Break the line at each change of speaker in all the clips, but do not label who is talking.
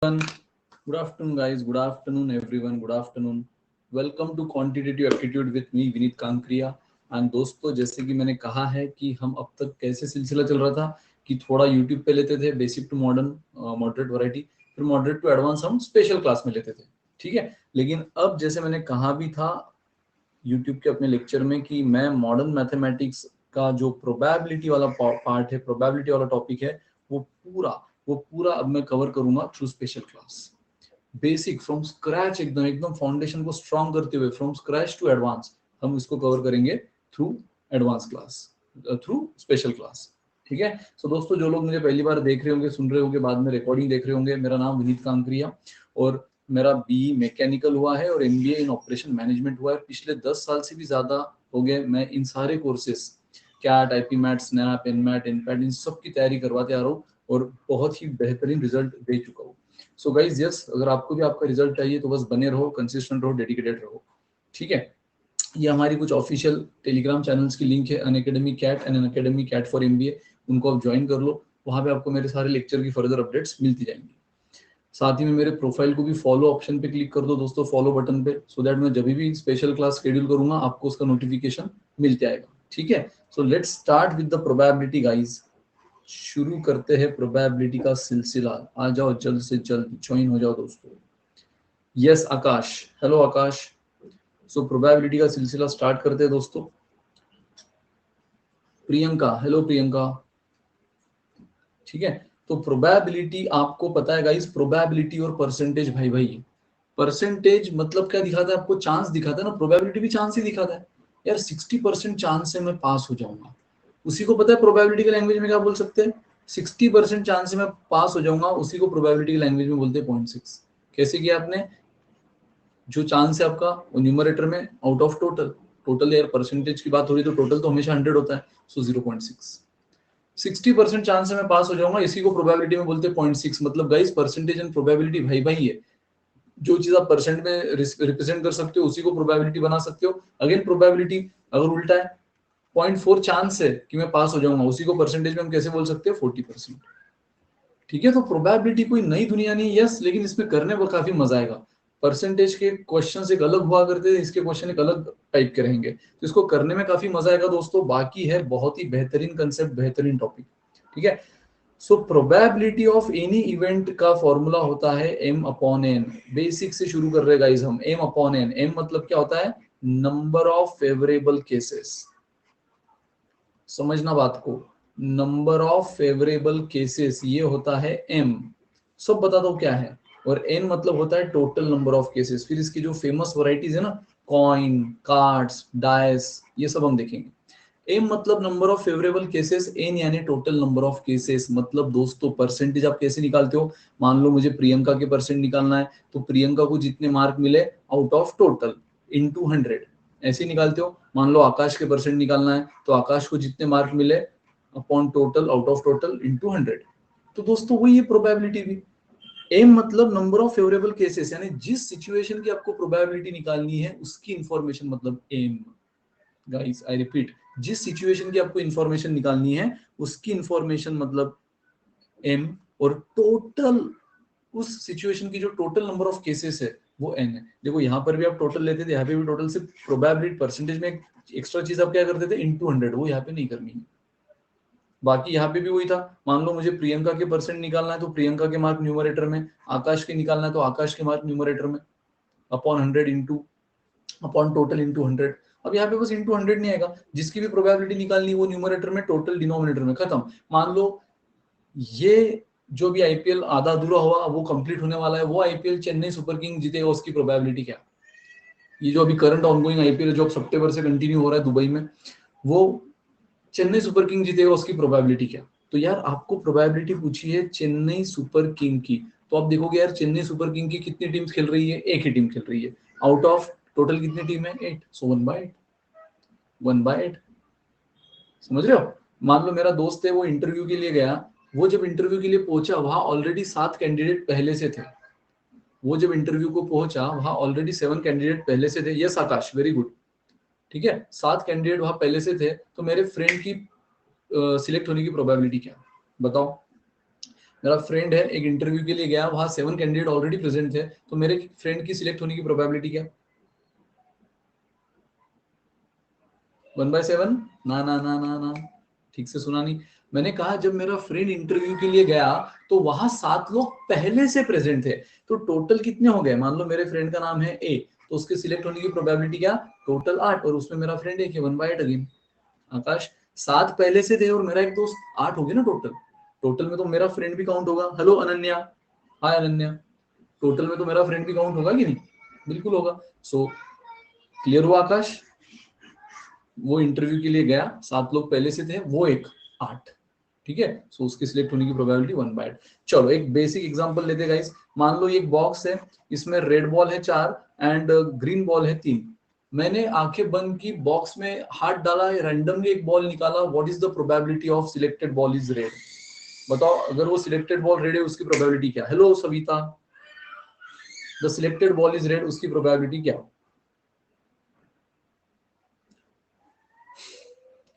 Good afternoon, guys. Good afternoon, everyone. Good afternoon. Welcome to Quantitative Aptitude with me, Vineet Kankaria. And दोस्तों, जैसे कि मैंने कहा है कि हम अब तक कैसे सिलसिला चल रहा था कि थोड़ा YouTube पे लेते थे basic to modern, moderate variety, फिर मॉडरेट टू एडवांस हम स्पेशल क्लास में लेते थे. ठीक है, लेकिन अब जैसे मैंने कहा भी था YouTube के अपने लेक्चर में कि मैं मॉडर्न मैथमेटिक्स का जो प्रोबेबिलिटी वाला पार्ट है, प्रोबेबिलिटी वाला टॉपिक है, वो पूरा अब मैं कवर करूंगा through special class. Basic from scratch, एकदम एकदम फाउंडेशन को स्ट्रॉन्ग करते हुए फ्रॉम स्क्रैच टू एडवांस हम इसको कवर करेंगे through advance class, through special class. ठीक है. सो दोस्तों, जो लोग मुझे पहली बार देख रहे होंगे, सुन रहे होंगे, बाद में रिकॉर्डिंग देख रहे होंगे, मेरा नाम विनीत कांकरिया और मेरा बीई मैकेनिकल हुआ है और एमबीए इन ऑपरेशन मैनेजमेंट हुआ है. पिछले 10 साल से भी ज्यादा हो गए मैं इन सारे courses, CAT, IPMAT, SNAP, NMAT, NPAT, इन सब की तैयारी करवाते आ रहा हूँ और बहुत ही बेहतरीन रिजल्ट दे चुका हूँ. सो गाइज, यस, अगर आपको भी आपका रिजल्ट चाहिए तो बस बने रहो, कंसिस्टेंट रहो, डेडिकेटेड रहो. ठीक है. ये हमारी कुछ ऑफिशियल टेलीग्राम चैनल्स की लिंक है, Unacademy CAT and Unacademy CAT for MBA. उनको आप ज्वाइन कर लो. वहां पे आपको मेरे सारे लेक्चर की फर्दर अपडेट्स मिलती जाएंगी. साथ ही में मेरे प्रोफाइल को भी फॉलो ऑप्शन पे क्लिक कर दो दोस्तों, फॉलो बटन पे, सो दैट मैं जब भी स्पेशल क्लास शेड्यूल करूंगा आपको उसका नोटिफिकेशन मिल जाएगा. ठीक है. So let's start with the probability guys. शुरू करते हैं प्रोबेबिलिटी का सिलसिला. आ जाओ, जल्द से जल्द ज्वाइन हो जाओ दोस्तों. यस आकाश, हेलो आकाश. सो प्रोबेबिलिटी का सिलसिला स्टार्ट करते हैं दोस्तों. प्रियंका, हेलो प्रियंका. ठीक है. तो प्रोबेबिलिटी आपको पता है गाइस, प्रोबेबिलिटी और परसेंटेज भाई भाई. परसेंटेज मतलब क्या दिखाता है आपको? चांस दिखाता है ना. प्रोबेबिलिटी भी चांस ही दिखाता है. यार 60% चांस से मैं पास हो जाऊंगा, उसी को पता है प्रोबेबिलिटी के लैंग्वेज में क्या बोल सकते हैं? 60% चांस से मैं पास हो जाऊंगा, उसी को प्रोबेबिलिटी की लैंग्वेज में बोलते हैं 0.6. कैसे किया आपने? जो चांस है आपका वो न्यूमरेटर में आउट ऑफ टोटल. टोटल यार परसेंटेज की बात हो रही तो टोटल तो हमेशा 100 होता है, सो 0.6. 60% चांस से मैं पास हो जाऊंगा, इसी को प्रोबेबिलिटी में बोलते हैं 0.6. मतलब गाइस, परसेंटेज एंड प्रोबेबिलिटी भाई भाई है. जो चीज आप परसेंट में रिप्रेजेंट कर सकते हो उसी को प्रोबेबिलिटी बना सकते हो. अगेन प्रोबेबिलिटी अगर उल्टा है, 0.4 चांस है कि मैं पास हो जाऊंगा, उसी को परसेंटेज में हम कैसे बोल सकते हैं? 40%. ठीक है. तो प्रोबेबिलिटी कोई नई दुनिया नहीं है, यस, लेकिन इसमें करने में काफी मजा आएगा. परसेंटेज के क्वेश्चन एक अलग हुआ करते थे, इसके क्वेश्चन एक अलग टाइप के रहेंगे, तो इसको करने में काफी मजा आएगा दोस्तों. बाकी है बहुत ही बेहतरीन कंसेप्ट, बेहतरीन टॉपिक. ठीक है. सो प्रोबेबिलिटी ऑफ एनी इवेंट का फॉर्मूला होता है m अपॉन n. बेसिक से शुरू कर रहे गाइस हम. m upon n. m मतलब क्या होता है? Number of favourable cases. समझना बात को. नंबर ऑफ फेवरेबल केसेस ये होता है m. सब बता दो क्या है. और n मतलब होता है टोटल नंबर ऑफ केसेस. फिर इसकी जो फेमस वैरायटीज है ना, कॉइन, कार्ड्स, डाइस, ये सब हम देखेंगे. एम मतलब number of favourable cases, N यानी टोटल नंबर ऑफ केसेस. मतलब दोस्तों, परसेंटेज आप कैसे निकालते हो? मान लो मुझे प्रियंका के परसेंट निकालना है, तो प्रियंका को जितने मार्क मिले आउट ऑफ टोटल इनटू 100, ऐसे निकालते हो. मान लो आकाश के परसेंट निकालना है, तो आकाश को जितने मार्क मिले upon total, out of total into 100. तो दोस्तों वही है प्रोबेबिलिटी भी. एम मतलब नंबर ऑफ फेवरेबल केसेस, यानी जिस सिचुएशन की आपको प्रोबेबिलिटी निकालनी है उसकी इंफॉर्मेशन मतलब एम. गाइस आई रिपीट, जिस सिचुएशन की आपको इंफॉर्मेशन निकालनी है उसकी इंफॉर्मेशन मतलब एम. और टोटल, उस सिचुएशन की जो टोटल नंबर ऑफ केसेस है वो एन है. देखो यहाँ पर भी आप टोटल लेते थे, यहाँ पे भी टोटल. से प्रोबेबिलिटी परसेंटेज में एक एक्स्ट्रा चीज आप क्या करते थे? इनटू 100. वो यहाँ पे नहीं करनी है. बाकी यहाँ पे भी वही था. मान लो मुझे प्रियंका के परसेंट निकालना है, तो प्रियंका के मार्क न्यूमरेटर में, आकाश के निकालना है तो आकाश के मार्क न्यूमरेटर में, upon 100 into upon total into 100. अब यहाँ पे बस इंटू 100 नहीं आएगा. जिसकी भी प्रोबेबिलिटी निकालनी वो न्यूमरेटर में, टोटल डिनोमिनेटर में, खत्म. मान लो ये जो भी आईपीएल आधा अधूरा हुआ वो कंप्लीट होने वाला है, वो आईपीएल चेन्नई सुपर किंग जीतेगा, उसकी प्रोबेबिलिटी क्या? ये जो अभी करंट ऑनगोइंग आईपीएल जो सितंबर से कंटिन्यू हो रहा है दुबई में, वो चेन्नई सुपर किंग जीतेगा, उसकी प्रोबेबिलिटी क्या? तो यार आपको प्रोबेबिलिटी पूछी है चेन्नई सुपर किंग की, तो आप देखोगे यार चेन्नई सुपर किंग की कितनी टीम्स खेल रही है? एक ही टीम खेल रही है. आउट ऑफ टोटल कितनी टीम है? 8. सो 1/8. 1/8. समझ रहे हो? मान लो मेरा दोस्त है, वो इंटरव्यू के लिए गया. वो जब इंटरव्यू के लिए पहुंचा, वहां ऑलरेडी 7 कैंडिडेट पहले से थे. वो जब इंटरव्यू को पहुंचा, वहां ऑलरेडी 7 कैंडिडेट पहले से थे. यस आकाश, वेरी गुड. ठीक है. 7 कैंडिडेट वहां पहले से थे, तो मेरे फ्रेंड की सिलेक्ट होने की प्रोबेबिलिटी क्या? बताओ. मेरा फ्रेंड है, एक इंटरव्यू के लिए गया, वहां 7 कैंडिडेट ऑलरेडी प्रेजेंट थे, तो मेरे फ्रेंड की सिलेक्ट होने की प्रोबेबिलिटी क्या? 1/7? ना ना ना ना ना, ठीक से सुना नहीं। मैंने कहा जब मेरा फ्रेंड इंटरव्यू के लिए गया तो वहां 7 लोग पहले से प्रेजेंट थे, तो टोटल कितने हो गए? मान लो मेरे फ्रेंड का नाम है ए, तो उसके सिलेक्ट होने की प्रोबेबिलिटी क्या? टोटल 8, और उसमें मेरा फ्रेंड एक है, 1/8 अगेन। आकाश, 7 पहले से थे और मेरा एक दोस्त, 8 हो गए ना टोटल। टोटल में तो मेरा फ्रेंड भी काउंट होगा। हेलो अनन्या, हाय अनन्या, टोटल में तो मेरा फ्रेंड भी काउंट होगा कि नहीं? बिल्कुल होगा। सो क्लियर हुआ आकाश? वो इंटरव्यू के लिए गया, 7 लोग पहले से थे, वो एक 8, ठीक है। सो उसकी सिलेक्ट होने की प्रोबेबिलिटी 1/8। चलो एक बेसिक एग्जांपल लेते गाइस। मान लो ये एक बॉक्स है, इसमें रेड बॉल है 4 एंड ग्रीन बॉल है 3। मैंने आंखें बंद की, बॉक्स में हाथ डाला, रैंडमली एक बॉल निकाला। What is the probability of selected ball is red? बताओ, अगर वो सिलेक्टेड बॉल रेड है उसकी प्रोबेबिलिटी क्या? Hello Savita, the selected ball is red, उसकी प्रोबेबिलिटी क्या?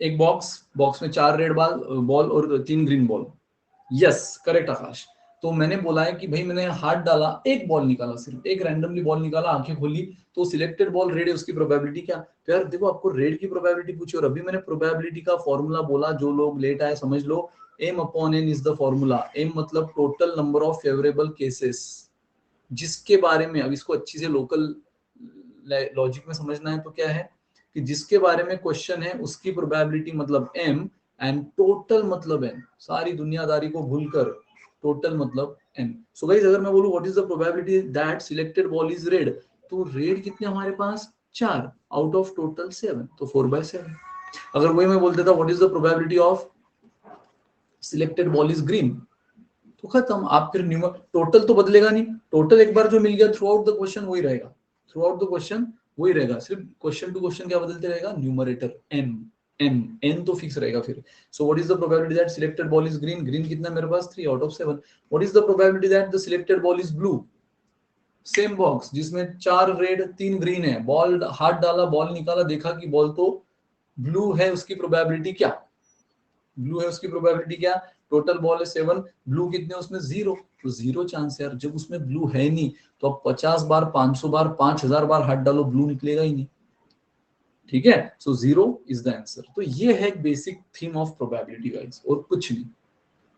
एक बॉक्स में 4 रेड बॉल और 3 ग्रीन बॉल। यस करेक्ट आकाश। तो मैंने बोला है कि भाई मैंने हाथ डाला, एक बॉल निकाला, सिर्फ एक रैंडमली बॉल निकाला, आंखें खोली, तो सिलेक्टेड बॉल रेड है, उसकी प्रोबेबिलिटी क्या? तो यार देखो, आपको रेड की प्रोबेबिलिटी पूछी और अभी मैंने प्रोबेबिलिटी का फॉर्मूला बोला। जो लोग लेट आए समझ लो, m upon n is the formula. m मतलब total number of favourable cases, जिसके बारे में, अब इसको अच्छी से लोकल लॉजिक में समझना है तो क्या है कि जिसके बारे में क्वेश्चन है उसकी प्रोबेबिलिटी मतलब m, एंड टोटल मतलब n। सारी दुनियादारी को भूलकर टोटल मतलब n। सो गाइस, अगर मैं बोलूं what is the probability that selected ball is red, तो रेड कितने हमारे पास? 4 आउट ऑफ टोटल 7, तो 4/7। अगर वही मैं बोल देता what is the probability of selected ball is green, तो खत्म। आप फिर टोटल तो बदलेगा नहीं, टोटल एक बार जो मिल गया थ्रू आउट द क्वेश्चन वही रहेगा, थ्रू आउट द क्वेश्चन वही रहेगा। सिर्फ क्वेश्चन टू क्वेश्चन क्या बदलते रहेगा? न्यूमरेटर एन, एन तो फिक्स रहेगा फिर। So what is the probability that selected ball is green? Green कितना मेरे पास? 3 out of 7। What is the probability that the selected ball is blue? Same box जिसमें 4 red 3 green है, ball हाथ डाला, ball निकाला, देखा कि बॉल तो ब्लू है, उसकी प्रोबेबिलिटी क्या? ब्लू है, उसकी प्रोबेबिलिटी क्या? टोटल बॉल है 7, ब्लू कितने उसमें? 0, तो 0 चांस है यार। जब उसमें ब्लू है नहीं तो आप 50 बार, 500 बार, 5000 बार हाथ डालो, ब्लू निकलेगा ही नहीं, ठीक है। सो 0 इज द आंसर। तो ये है एक basic theme of probability guys, और कुछ नहीं।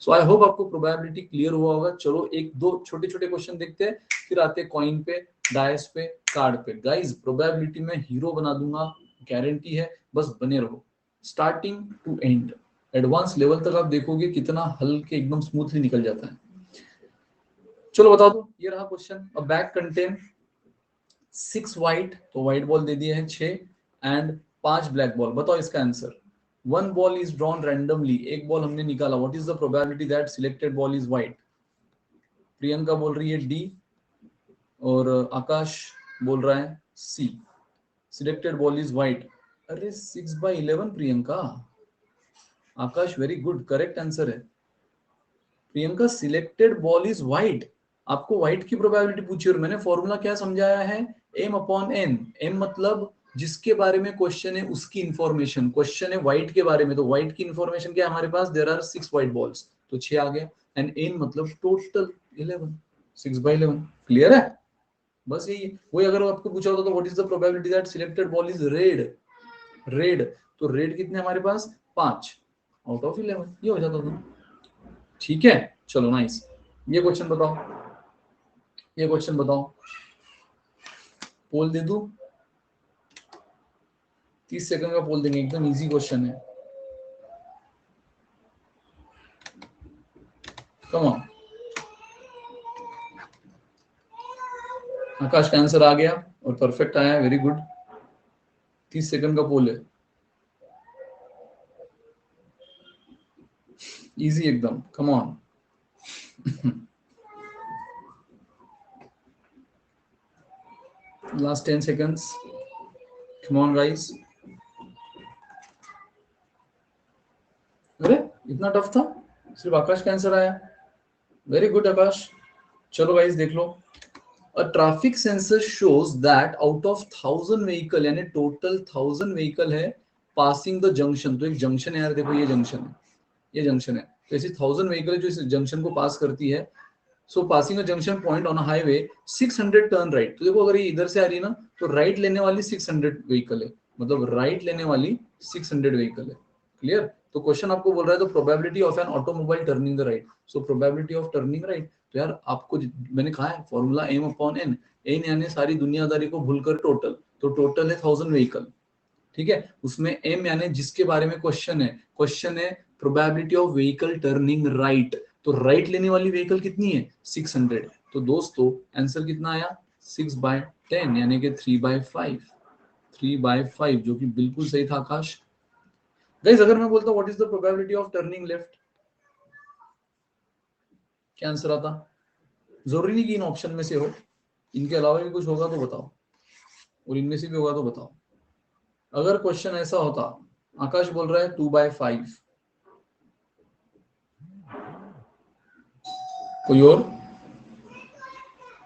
सो आई होप आपको प्रोबेबिलिटी क्लियर हुआ होगा। चलो एक दो छोटे छोटे क्वेश्चन देखते हैं, फिर आते हैं कॉइन पे, डायस पे, कार्ड पे। गाइस प्रोबेबिलिटी में हीरो बना दूंगा, गारंटी है, बस बने रहो starting to end. Advance level तक आप देखोगे कितना हल्के एकदम स्मूथली निकल जाता है। चलो बता दो, ये रहा क्वेश्चन। अ बैग कंटेन 6 व्हाइट, तो व्हाइट बॉल दे दिए हैं 6 एंड 5 ब्लैक बॉल। बताओ इसका answer. One ball is drawn randomly, एक बॉल हमने निकाला। What is the probability that selected ball is white? Priyanka बोल रही है डी, और आकाश बोल रहा है सी, सिलेक्टेड बॉल इज व्हाइट। अरे 6/11 प्रियंका। आकाश वेरी गुड, करेक्ट आंसर है Priyanka, selected ball is white. आपको व्हाइट की प्रोबेबिलिटी पूछी और मैंने फॉर्मूला क्या समझाया है? m upon n। m मतलब जिसके बारे में क्वेश्चन है उसकी इंफॉर्मेशन। क्वेश्चन है व्हाइट के बारे में, तो व्हाइट की इंफॉर्मेशन क्या है हमारे पास? देयर आर 6 व्हाइट बॉल्स, तो 6 आ गया। एंड n मतलब टोटल 11, 6/11। क्लियर है? बस यही है। वही अगर आपको पूछा होता तो what is the probability that selected ball is red? Red, तो रेड कितने हमारे पास? 5 आउट ऑफ 11, ये हो जाता था। ठीक है, चलो नाइस। ये क्वेश्चन बताओ, ये क्वेश्चन बताओ, पोल दे दूं? 30 सेकंड का पोल देंगे, एकदम इजी क्वेश्चन है। Come on. आकाश का आंसर आ गया और परफेक्ट आया, वेरी गुड। 30 सेकंड का पोल है, इजी एकदम, come on. Last 10 seconds, come on guys. अरे इतना टफ था, सिर्फ आकाश का आंसर आया। वेरी गुड आकाश। चलो गाइस देख लो। A traffic sensor shows that out of 1000 vehicle, यानी टोटल 1000 व्हीकल है पासिंग द जंक्शन। तो एक जंक्शन है यार, देखो ये जंक्शन है, ये जंक्शन है। तो ऐसी 1000 व्हीकल जो इस जंक्शन को पास करती है, so passing a junction point on a highway 600 turn right. तो देखो अगर ये इधर से आ रही है ना, तो राइट लेने वाली 600 व्हीकल है, मतलब राइट लेने वाली 600 व्हीकल है। क्लियर? तो क्वेश्चन आपको बोल रहा है तो probability of an automobile turning the right, so probability of turning right. तो यार आपको मैंने कहा है formula M upon N, N यानी सारी दुनियादारी को भूलकर टोटल, तो टोटल है 1000 व्हीकल, ठीक है। उसमें एम यानी जिसके बारे में क्वेश्चन है probability of vehicle turning right, तो राइट लेने वाली व्हीकल कितनी है 600। तो दोस्तों आंसर कितना आया 6/10 यानी कि 3/5, 3/5 जो कि बिल्कुल सही था आकाश। गाइस अगर मैं बोलता what is the probability of turning left, क्या आंसर आता? जरूरी नहीं कि इन ऑप्शन में से हो, इनके अलावा भी कुछ होगा तो बताओ, और इनमें से भी होगा तो बताओ। अगर क्वेश्चन ऐसा होता, आकाश बोल रहा है 2/5, कोई और?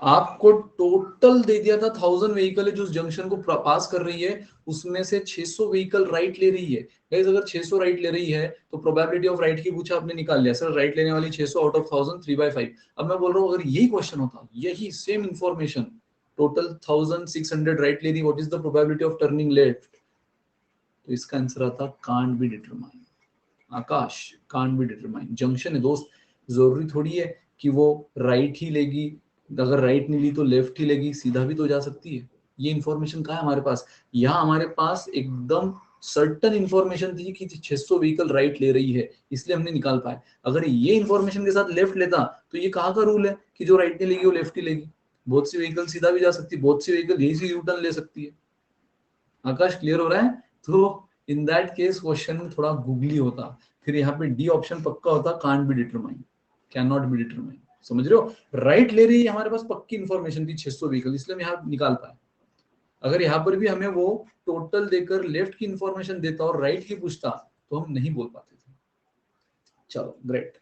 आपको टोटल दे दिया था 1000 व्हीकल है जो उस जंक्शन को पास कर रही है, उसमें से 600 व्हीकल राइट ले रही है। गाइस अगर 600 राइट ले रही है तो प्रोबेबिलिटी ऑफ राइट की पूछा, आपने निकाल लिया सर राइट लेने वाली 600 आउट ऑफ 1000, 3/5। अब मैं बोल रहा हूँ अगर यही क्वेश्चन होता, यही सेम इंफॉर्मेशन, टोटल 1600 राइट ले रही, what is the probability of turning left, तो इसका आंसर आता can't be determine. Akash can't be determine, junction है दोस्त, जरूरी थोड़ी है कि वो राइट ही लेगी, अगर राइट नहीं ली तो लेफ्ट ही लेगी, सीधा भी तो जा सकती है। ये इन्फॉर्मेशन कहाँ है हमारे पास? यहाँ हमारे पास एकदम सर्टन इन्फॉर्मेशन थी कि 600 व्हीकल राइट ले रही है, इसलिए हमने निकाल पाए। अगर ये इन्फॉर्मेशन के साथ लेफ्ट लेता तो ये कहाँ का रूल है कि जो राइट नहीं लेगी वो लेफ्ट ही लेगी? बहुत सी व्हीकल सीधा भी जा सकती है, बहुत सी व्हीकल यही से यू टर्न ले सकती है। आकाश क्लियर हो रहा है? तो इन दैट केस क्वेश्चन थोड़ा गूगली होता, फिर यहाँ पे डी ऑप्शन पक्का होता, can't be determine, can not be determine. समझ रहे हो? राइट ले रही है, हमारे पास पक्की इन्फॉर्मेशन थी 600 व्हीकल, इसलिए हम यहाँ निकाल पाए। अगर यहाँ पर भी हमें वो टोटल देकर लेफ्ट की इन्फॉर्मेशन देता और राइट की पूछता तो हम नहीं बोल पाते थे। चलो ग्रेट।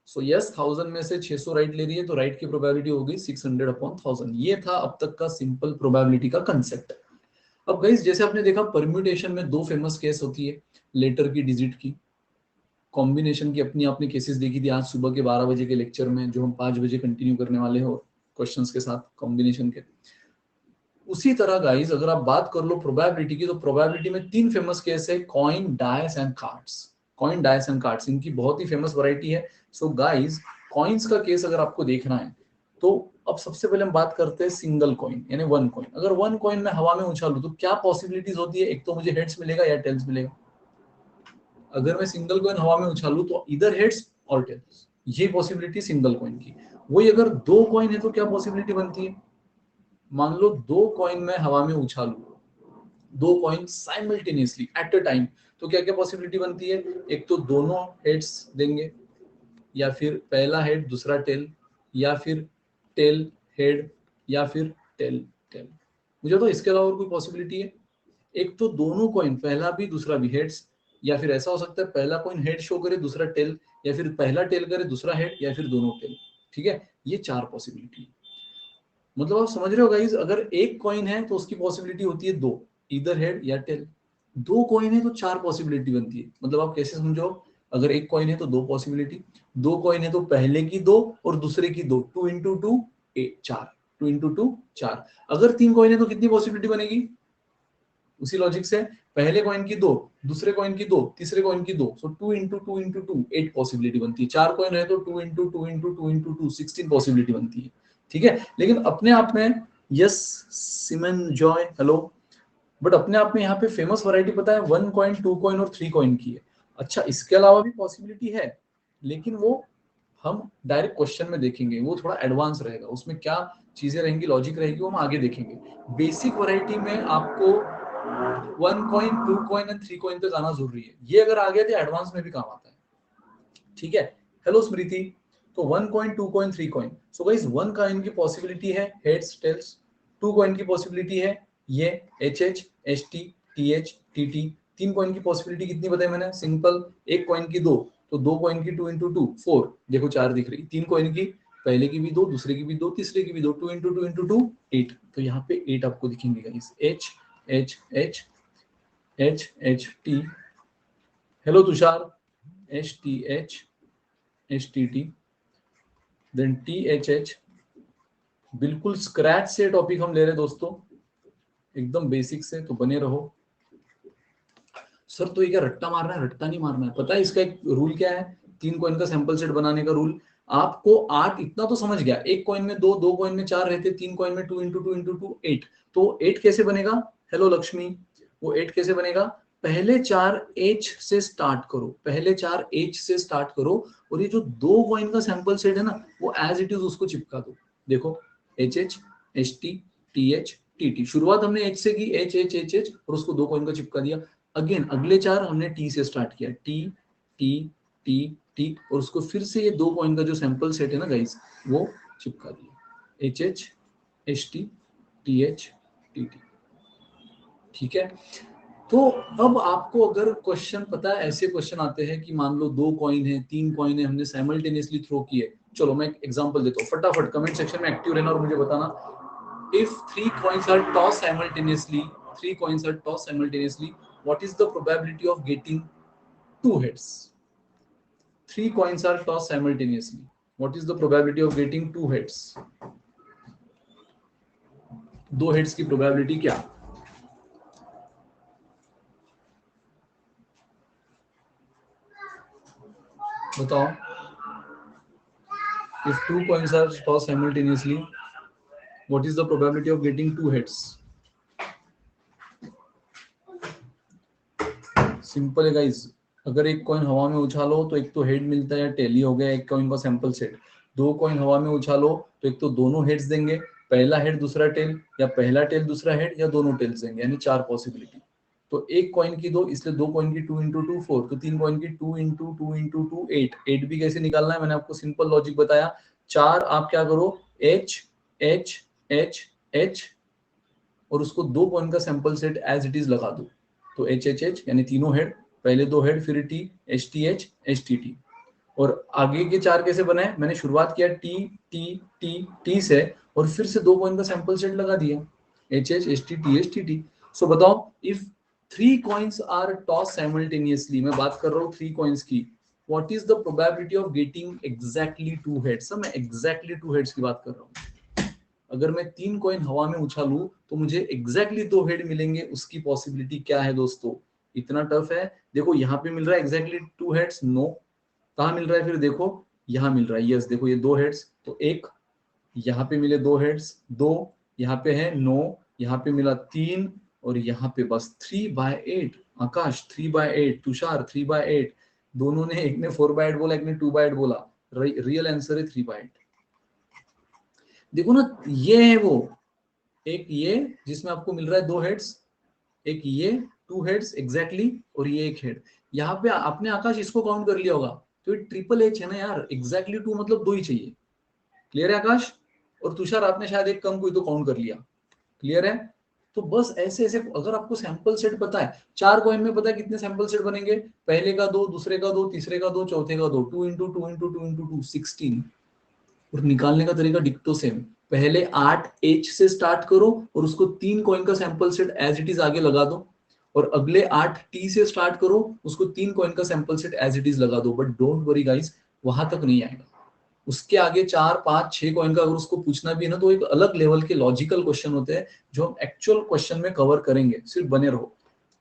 सो यस 1000 में से 600 राइट ले रही है तो राइट की प्रोबेबिलिटी हो गई 600/1000। ये था अब तक का सिंपल प्रोबेबिलिटी का कंसेप्ट। अब गाइस जैसे आपने देखा परम्यूटेशन में दो फेमस केस होती है, लेटर की डिजिट की, कॉम्बिनेशन की अपनी आपने केसेस देखी थी आज सुबह के 12 बजे के लेक्चर में, जो हम 5 बजे कंटिन्यू करने वाले हो क्वेश्चंस के साथ कॉम्बिनेशन के। उसी तरह गाइस अगर आप बात कर लो प्रोबेबिलिटी की, तो प्रोबेबिलिटी में तीन फेमस केस है, coin, dice and cards. Coin, dice and cards इनकी बहुत ही फेमस वैरायटी है। सो गाइस कॉइन्स का केस अगर आपको देखना है तो अब सबसे पहले हम बात करते हैं सिंगल कॉइन यानी वन कॉइन। अगर वन कॉइन में हवा में उछालूं तो क्या पॉसिबिलिटीज होती है? एक तो मुझे हेड्स मिलेगा या टेल्स मिलेगा। अगर मैं सिंगल कॉइन हवा में उछालूं तो इधर हेड्स और टेल्स, ये पॉसिबिलिटी सिंगल कॉइन की। वही अगर दो कॉइन है तो क्या पॉसिबिलिटी बनती है? मान लो दो कॉइन में हवा में उछालूं, दो coin simultaneously at a time, तो क्या क्या पॉसिबिलिटी बनती है? एक तो दोनों हेड्स देंगे, या फिर पहला हेड दूसरा टेल, या फिर टेल हेड, या फिर टेल टेल। मुझे तो इसके अलावा और कोई पॉसिबिलिटी है? एक तो दोनों कॉइन पहला भी दूसरा भी हेड्स, या फिर ऐसा हो सकता है पहला कॉइन हेड शो करे दूसरा टेल, या फिर पहला टेल करे दूसरा हेड, या फिर दोनों टेल। ठीक है, ये चार पॉसिबिलिटी। मतलब आप समझ रहे हो गाइस, अगर एक कॉइन है तो उसकी पॉसिबिलिटी होती है दो, इधर हेड या टेल। दो कॉइन है तो चार पॉसिबिलिटी बनती है। मतलब आप कैसे समझो, अगर एक कॉइन है तो दो पॉसिबिलिटी, दो कॉइन है तो पहले की दो और दूसरे की दो, 2 इंटू टू चार, 2 इंटू टू चार। अगर तीन कॉइन है तो कितनी पॉसिबिलिटी बनेगी? उसी लॉजिक से पहले कॉइन की दो, दूसरे कॉइन की दो, तीसरे कॉइन की दो, सो 2 into two into two 8 possibility बनती है। चार कॉइन है तो 2 into two into two into two 16 possibility बनती है। ठीक है, लेकिन अपने आप में यस सिमन जॉय हेलो, बट अपने आप में यहाँ पे फेमस वैरायटी पता है 1 कॉइन, 2 कॉइन और 3 कॉइन की है। अच्छा इसके अलावा भी पॉसिबिलिटी है, लेकिन वो हम डायरेक्ट क्वेश्चन में देखेंगे, वो थोड़ा एडवांस रहेगा, उसमें क्या चीजें रहेंगी, लॉजिक रहेगी, वो हम आगे देखेंगे। बेसिक वैरायटी में आपको 1 कॉइन, 2 कॉइन एंड 3 कॉइन तक आना जरूरी है। ये अगर आ गया तो एडवांस में भी काम आता है। ठीक है, हेलो स्मृति। तो 1 coin, 2 coin, 3 coin. So guys 1 coin की पॉसिबिलिटी है हेड्स टेल्स, 2 कॉइन की पॉसिबिलिटी है ये H H H T T H T T. 3 coin की पॉसिबिलिटी कितनी बताई मैंने? सिंपल, एक कॉइन की दो, तो दो कॉइन की 2 इंटू टू 4, देखो 4 दिख रही। तीन कॉइन की पहले की भी दो, दूसरे की भी दो, तीसरे की भी दो, 2 इंटू टू इंटू टू 8। तो यहाँ पे 8 आपको दिखेंगे guys, H H H H H T, hello Tushar, H T H HTT, then THH। बिल्कुल स्क्रैच से टॉपिक हम ले रहे हैं दोस्तों, एकदम बेसिक से, तो बने रहो। सर तो ये क्या रट्टा मारना है? रट्टा नहीं मारना है। पता है इसका एक रूल क्या है? 3 कॉइन का सैंपल सेट बनाने का रूल। आपको 8 इतना तो समझ गया, एक कॉइन में 2, 2 कॉइन में 4 रहते, 3 कॉइन में 2 इंटू 2 इंटू 2 8। तो 8 कैसे बनेगा? हेलो लक्ष्मी, वो 8 कैसे बनेगा? पहले 4 H से स्टार्ट करो, पहले 4 H से स्टार्ट करो, और ये जो 2 कॉइन का सैंपल सेट है ना, वो एज इट इज उसको चिपका दो। देखो HH, HT, TH, TT। शुरुआत हमने H से की, HH, और उसको 2 कॉइन का चिपका दिया। अगेन अगले 4 हमने T से स्टार्ट किया, T, T, T, T, और उसको फिर से ये 2 कॉइन का जो सैंपल सेट है ना गाइस, वो चिपका दिया, HH, HT, TH, TT। ठीक है। तो अब आपको अगर क्वेश्चन पता है, ऐसे क्वेश्चन आते हैं कि मान लो 2 कॉइन है, 3 कॉइन है, हमने साइमल्टेनियसली थ्रो किए। चलो मैं एक एग्जांपल देता हूँ, फटाफट कमेंट सेक्शन में एक्टिव रहना और मुझे बताना, if 3 coins are tossed simultaneously, 3 coins are tossed simultaneously, what is the probability of getting 2 heads? 3 coins are tossed simultaneously, what is the probability of getting 2 heads? 2 heads की probability क्या? बताओ। If 2 coins are tossed simultaneously, what is the probability of getting 2 heads? Simple है guys, अगर एक coin हवा में उछालो तो एक तो हेड मिलता है या टेल, ही हो गया एक कॉइन का सैंपल सेट। 2 कॉइन हवा में उछालो तो एक तो दोनों हेड्स देंगे, पहला हेड दूसरा टेल, या पहला टेल दूसरा हेड, या दोनों टेल्स देंगे, यानी 4 पॉसिबिलिटी। तो एक कॉइन की 2, इसलिए 2 कॉइन की 2 इंटू 2 4, तो 3 कॉइन की 2 इंटू 2 इंटू 2 8। 8 भी कैसे निकालना है मैंने आपको सिंपल लॉजिक बताया। 4 आप क्या करो, H, H, H, H, और उसको 2 कॉइन का sample set as it is लगा दो। तो HHH यानी तीनों हेड, पहले 2 हेड, फिर T, HTH, HTT। और आगे के 4 कैसे बनाए? मैंने शुरुआत किया T, T, T, T से, और फिर से 2 कॉइन का सैंपल सेट लगा दिया, HH, HT, TH, TT। So बताओ, if 3 coins are toss simultaneously, मैं बात कर रहा हूँ 3 कॉइन्स की, what is the probability of getting exactly 2 heads? मैं एग्जैक्टली 2 हेड्स की बात कर रहा हूँ। अगर मैं 3 कॉइन हवा में उछालूं तो मुझे एग्जैक्टली 2 हेड मिलेंगे, उसकी पॉसिबिलिटी क्या है दोस्तों? इतना टफ है? देखो यहाँ पे मिल रहा है एग्जैक्टली 2 हेड्स, नो। कहाँ मिल रहा है फिर? देखो यहाँ मिल रहा है, यस। देखो ये 2 हेड्स, तो एक यहाँ पे मिले 2 हेड्स, 2 यहाँ पे है, नो, यहाँ पे मिला 3, और यहाँ पे बस 3/8। आकाश 3/8, तुषार 3/8, दोनों ने, एक ने 4/8 बोला, एक ने 2/8 बोला। रियल आंसर है 3/8। देखो ना, ये है वो, एक ये जिसमें आपको मिल रहा है 2 हेड्स, एक ये 2 हेड्स एग्जैक्टली, और ये एक हेड। यहाँ पे आपने आकाश इसको काउंट कर लिया होगा, तो ये ट्रिपल एच है ना यार, एग्जैक्टली 2 मतलब 2 ही चाहिए। क्लियर है आकाश? और तुषार आपने शायद एक कम कोई तो काउंट कर लिया। क्लियर है? तो बस ऐसे ऐसे, अगर आपको सैंपल सेट पता है, 4 कॉइन में पता है कितने सैंपल सेट बनेंगे? पहले का 2, दूसरे का 2, तीसरे का 2, चौथे का 2, 2 इंटू 2 इंटू 2 इंटू 2 16। और निकालने का तरीका डिक्टो सेम, पहले 8 H से स्टार्ट करो और उसको 3 कॉइन का sample set as it is आगे लगा दो, और अगले 8 T से स्टार्ट करो, उसको 3 कॉइन का sample set as it is लगा दो। बट डोंट वरी गाइस, वहां तक नहीं आएगा, उसके आगे 4, 5, 6 कॉइन का अगर उसको पूछना भी है ना, तो एक अलग लेवल के लॉजिकल क्वेश्चन होते हैं जो हम एक्चुअल क्वेश्चन में कवर करेंगे। सिर्फ बने रहो,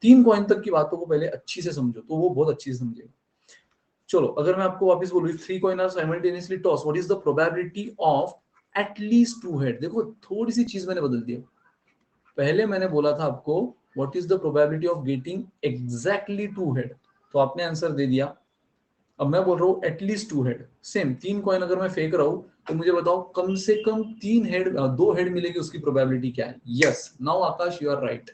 3 कॉइन तक की बातों को पहले अच्छी से समझो, तो वो बहुत अच्छी से समझेगा। चलो अगर मैं आपको वापस बोलूं, 3 coin are simultaneously toss, what is the probability of at least 2 head? देखो थोड़ी सी चीज मैंने बदल दी। पहले मैंने बोला था आपको what is the probability of getting exactly 2 head, तो आपने आंसर दे दिया। अब मैं बोल रहा हूँ एटलीस्ट 2 हेड, सेम 3 कॉइन अगर मैं फेंक रहा हूँ, तो मुझे बताओ कम से कम 3 हेड, 2 हेड मिलेगी, उसकी प्रोबेबिलिटी क्या है? Yes, now Akash you are right.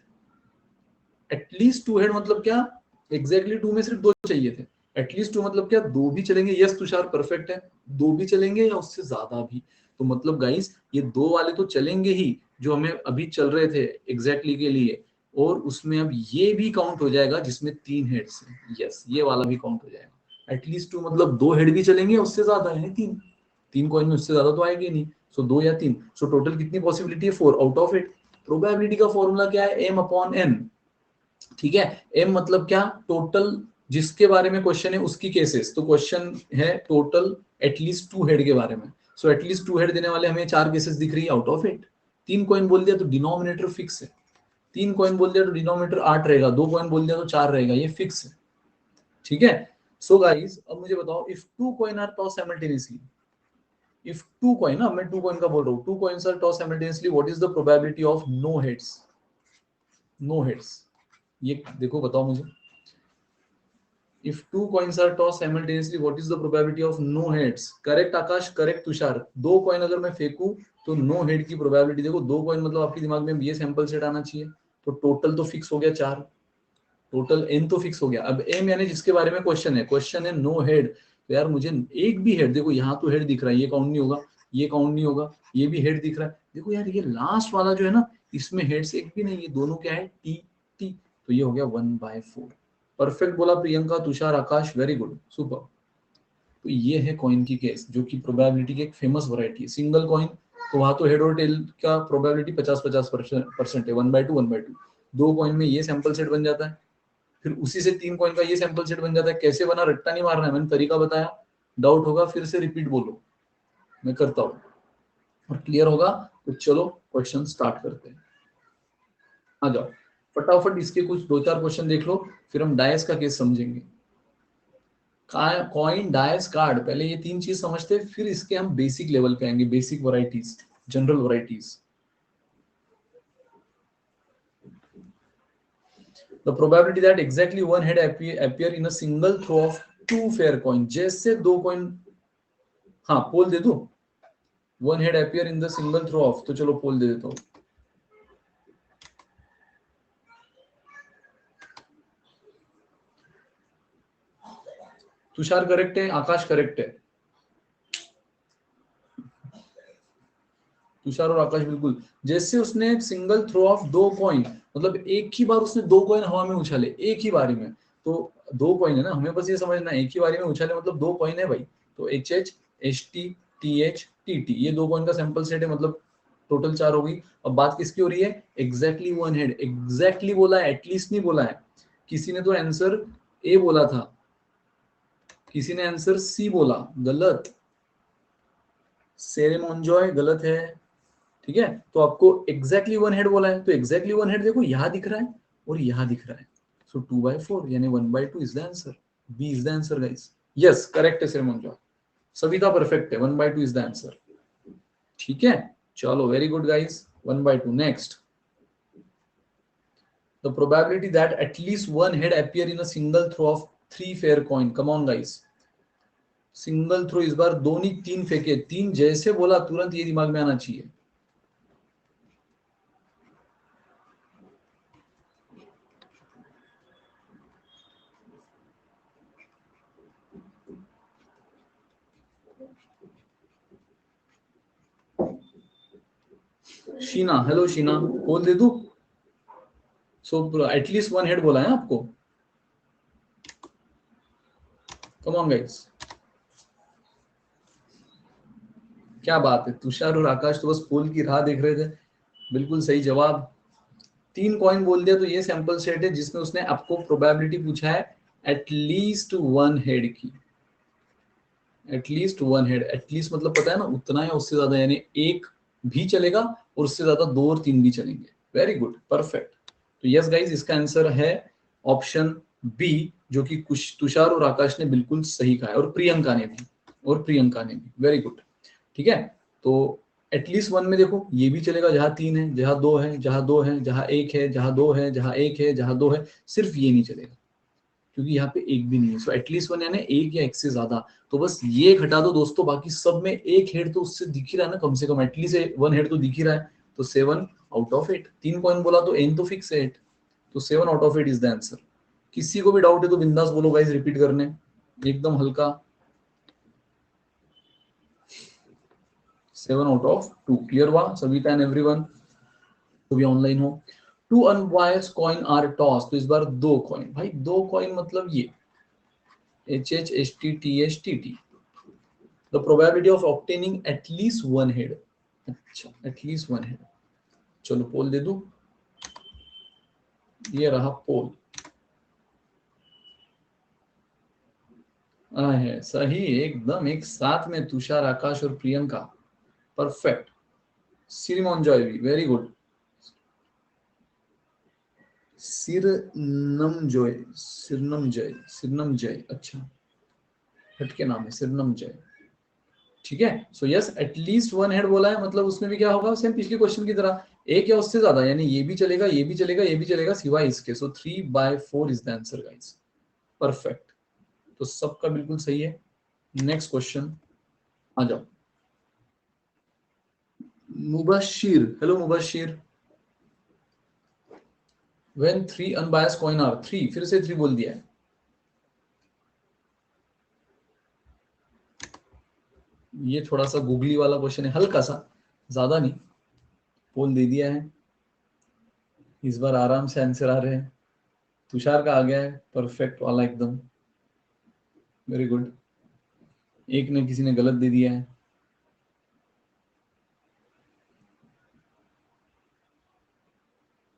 At least 2 head मतलब क्या? एग्जैक्टली 2 में सिर्फ 2 चाहिए थे। एटलीस्ट 2 मतलब क्या? 2 भी चलेंगे, यस तुषार परफेक्ट है, 2 भी चलेंगे या उससे ज्यादा भी। तो मतलब गाइस ये 2 वाले तो चलेंगे ही, जो हमें अभी चल रहे थे एग्जैक्टली के लिए, और उसमें अब ये भी काउंट हो जाएगा जिसमें 3 हेड्स हैं। यस, ये वाला भी काउंट हो जाएगा। एटलीस्ट 2 मतलब 2 हेड भी चलेंगे, उससे ज्यादा है 3, 3 कॉइन में उससे ज्यादा तो आएगी नहीं। सो 2 या 3, सो टोटल कितनी पॉसिबिलिटी है? 4 आउट ऑफ 8। प्रोबेबिलिटी का फॉर्मूला क्या है? m/n। ठीक है, m मतलब क्या? टोटल जिसके बारे में क्वेश्चन है उसकी केसेस। तो क्वेश्चन है टोटल एटलीस्ट 2 हेड के बारे में। सो एटलीस्ट 2 हेड देने वाले हमें 4 केसेस दिख रही है आउट ऑफ 8। 3 कॉइन बोल दिया तो डिनोमिनेटर फिक्स है। 3 कॉइन बोल दिया तो डिनोमिनेटर 8 रहेगा। 2 कॉइन बोल दिया तो 4 रहेगा, ये फिक्स है। ठीक है। सो गाइस अब मुझे बताओ, if 2 coin are toss simultaneously, if 2 coin, ना मैं 2 कॉइन का बोल रहा हूँ, 2 coins are toss simultaneously, what is the probability of no heads? No heads, ये देखो बताओ मुझे। If two coins are tossed simultaneously, what is the probability of no heads? Correct Akash, correct Tushar. 2 coin अगर मैं फेंकूं तो नो हेड की probability देखो। 2 coin मतलब आपके दिमाग में ये सैंपल सेट आना चाहिए। तो टोटल तो फिक्स हो गया 4, टोटल n तो फिक्स हो गया। अब m यानी जिसके बारे में क्वेश्चन है, क्वेश्चन है नो हेड। तो यार मुझे एक भी हेड, देखो यहाँ तो हेड दिख रहा है, ये काउंट नहीं होगा, ये काउंट नहीं होगा, ये भी हेड दिख रहा है। देखो यार ये लास्ट वाला जो है ना, इसमें हेड्स एक भी नहीं, ये दोनों क्या है, टी टी। तो ये हो गया 1/4। परफेक्ट बोला प्रियंका, तुषार, आकाश, वेरी गुड, सुपर। तो ये है कॉइन की केस, जो कि प्रोबेबिलिटी की एक फेमस वैरायटी है। सिंगल कॉइन तो वहां तो हेड और टेल का प्रोबेबिलिटी 50-50% है, 1/2 1/2। 2 कॉइन में ये सैंपल सेट बन जाता है, फिर उसी से 3 कॉइन का ये सैंपल सेट बन जाता है। कैसे बना, रट्टा नहीं मारना है, मैंने तरीका बताया। डाउट होगा फिर से रिपीट बोलो, मैं करता हूँ, और क्लियर होगा तो चलो क्वेश्चन स्टार्ट करते हैं। आ जाओ फटाफट, इसके कुछ 2-4 क्वेश्चन देख लो, फिर हम डायस का केस समझेंगे। कॉइन, डायस, कार्ड, पहले ये 3 चीज समझते, फिर इसके हम बेसिक लेवल पे आएंगे, basic varieties, general varieties. The probability that exactly one head appear in a single throw of 2 fair coin, जैसे 2 कॉइन, हाँ पोल दे दो, one head appear in the single throw of, तो चलो पोल दे देता हूँ। तुषार करेक्ट है, आकाश करेक्ट है, तुषार और आकाश बिल्कुल। जैसे उसने सिंगल थ्रो ऑफ 2 कॉइन, मतलब एक ही बार उसने 2 कॉइन हवा में उछाले एक ही बारी में। तो 2 कॉइन है ना, हमें बस ये समझना है एक ही बारी में उछाले मतलब 2 कॉइन है भाई। तो H H, H T, T H, T T, ये 2 कॉइन का सैंपल सेट है, मतलब टोटल 4 हो गई। अब बात किसकी हो रही है, एग्जैक्टली वन हेड। एग्जैक्टली बोला है, एटलीस्ट नहीं बोला है। किसी ने तो आंसर ए बोला था, किसी ने आंसर सी बोला, गलत। सेरेमोनजॉय गलत है। ठीक है, तो आपको एग्जैक्टली वन हेड बोला है, तो एग्जैक्टली वन हेड देखो यहाँ दिख रहा है और यहाँ दिख रहा है। सो 2/4 यानी 1/2 is the answer. B is the answer guys. Yes correct है सेरेमोनजॉय, सविता परफेक्ट है, 1/2 इज द आंसर। ठीक है, चलो very good guys, 1/2। Next, the probability that at least one head appear in a single throw of 3 fair coin, come on guys। Single throw, इस बार 2 नहीं 3 फेंके। 3 जैसे बोला तुरंत ये दिमाग में आना चाहिए। शीना, हेलो शीना, बोल दे दू। सो एटलीस्ट वन हेड बोला है आपको, कम ऑन गाइस। क्या बात है, तुषार और आकाश तो बस पोल की राह देख रहे थे। बिल्कुल सही जवाब। 3 कॉइन बोल दिया तो ये सैंपल सेट है जिसमें उसने आपको प्रोबेबिलिटी पूछा है एटलीस्ट वन हेड की। एटलीस्ट वन हेड, एटलीस्ट मतलब पता है ना, उतना या उससे ज्यादा, यानी एक भी चलेगा और उससे ज्यादा 2 और 3 भी चलेंगे। Very good, perfect. तो यस गाइज, इसका आंसर है ऑप्शन बी, जो कि कुछ तुषार और आकाश ने बिल्कुल सही कहा है, और प्रियंका ने भी, और प्रियंका ने भी, वेरी गुड। ठीक है, तो एटलीस्ट वन में देखो ये भी चलेगा, जहां 3 है, जहां 2 है, जहां 2 है, जहां 1 है, जहां 2 है, जहां 1 है, जहां 2 है। सिर्फ ये नहीं चलेगा क्योंकि यहाँ पे एक भी नहीं है। सो एटलीस्ट वन यानी एक या एक से ज्यादा। तो बस ये हटा दो दोस्तों, बाकी सब में एक हेड तो उससे दिख ही रहा है ना, कम से कम एटलीस्ट वन हेड तो दिख ही रहा है। तो 7/8। 3 कॉइन बोला तो एन तो फिक्स है 8, तो 7/8 इज द आंसर। किसी को भी डाउट है तो बिंदास बोलो गाइस, रिपीट करने, एकदम हल्का। 7/2 क्लियर हुआ सभी का एंड एवरीवन, तो भी ऑनलाइन हो। 2 अनवायर्ड कॉइन आर टॉस, तो इस बार 2 कॉइन, भाई 2 कॉइन मतलब ये H H, H T, T H, T T. The probability of obtaining at least one head. अच्छा एटलीस्ट वन हेड, चलो पोल दे दू, ये रहा पोल। है सही एकदम, एक साथ में तुषार, आकाश और प्रियंका, परफेक्ट। सिरमॉन जॉय भी वेरी गुड। सिरनम जॉय, सिरनम जय, सिरनम जय, अच्छा हटके नाम है सिरनम जय, ठीक है। So yes at least one head बोला है, मतलब उसमें भी क्या होगा, सेम पिछले क्वेश्चन की तरह एक या उससे ज्यादा, यानी ये भी चलेगा, ये भी चलेगा, ये भी चलेगा सिवाय इसके। So 3/4 is the answer guys, perfect. तो सबका बिल्कुल सही है। नेक्स्ट क्वेश्चन आ जाओ। Mubashir, hello Mubashir. When 3 unbiased coin are, 3 फिर से 3 बोल दिया है। ये थोड़ा सा गूगली वाला क्वेश्चन है, हल्का सा, ज्यादा नहीं। पोल दे दिया है, इस बार आराम से आंसर आ रहे हैं। तुषार का आ गया है परफेक्ट वाला एकदम, वेरी गुड। एक ने किसी ने गलत दे दिया है।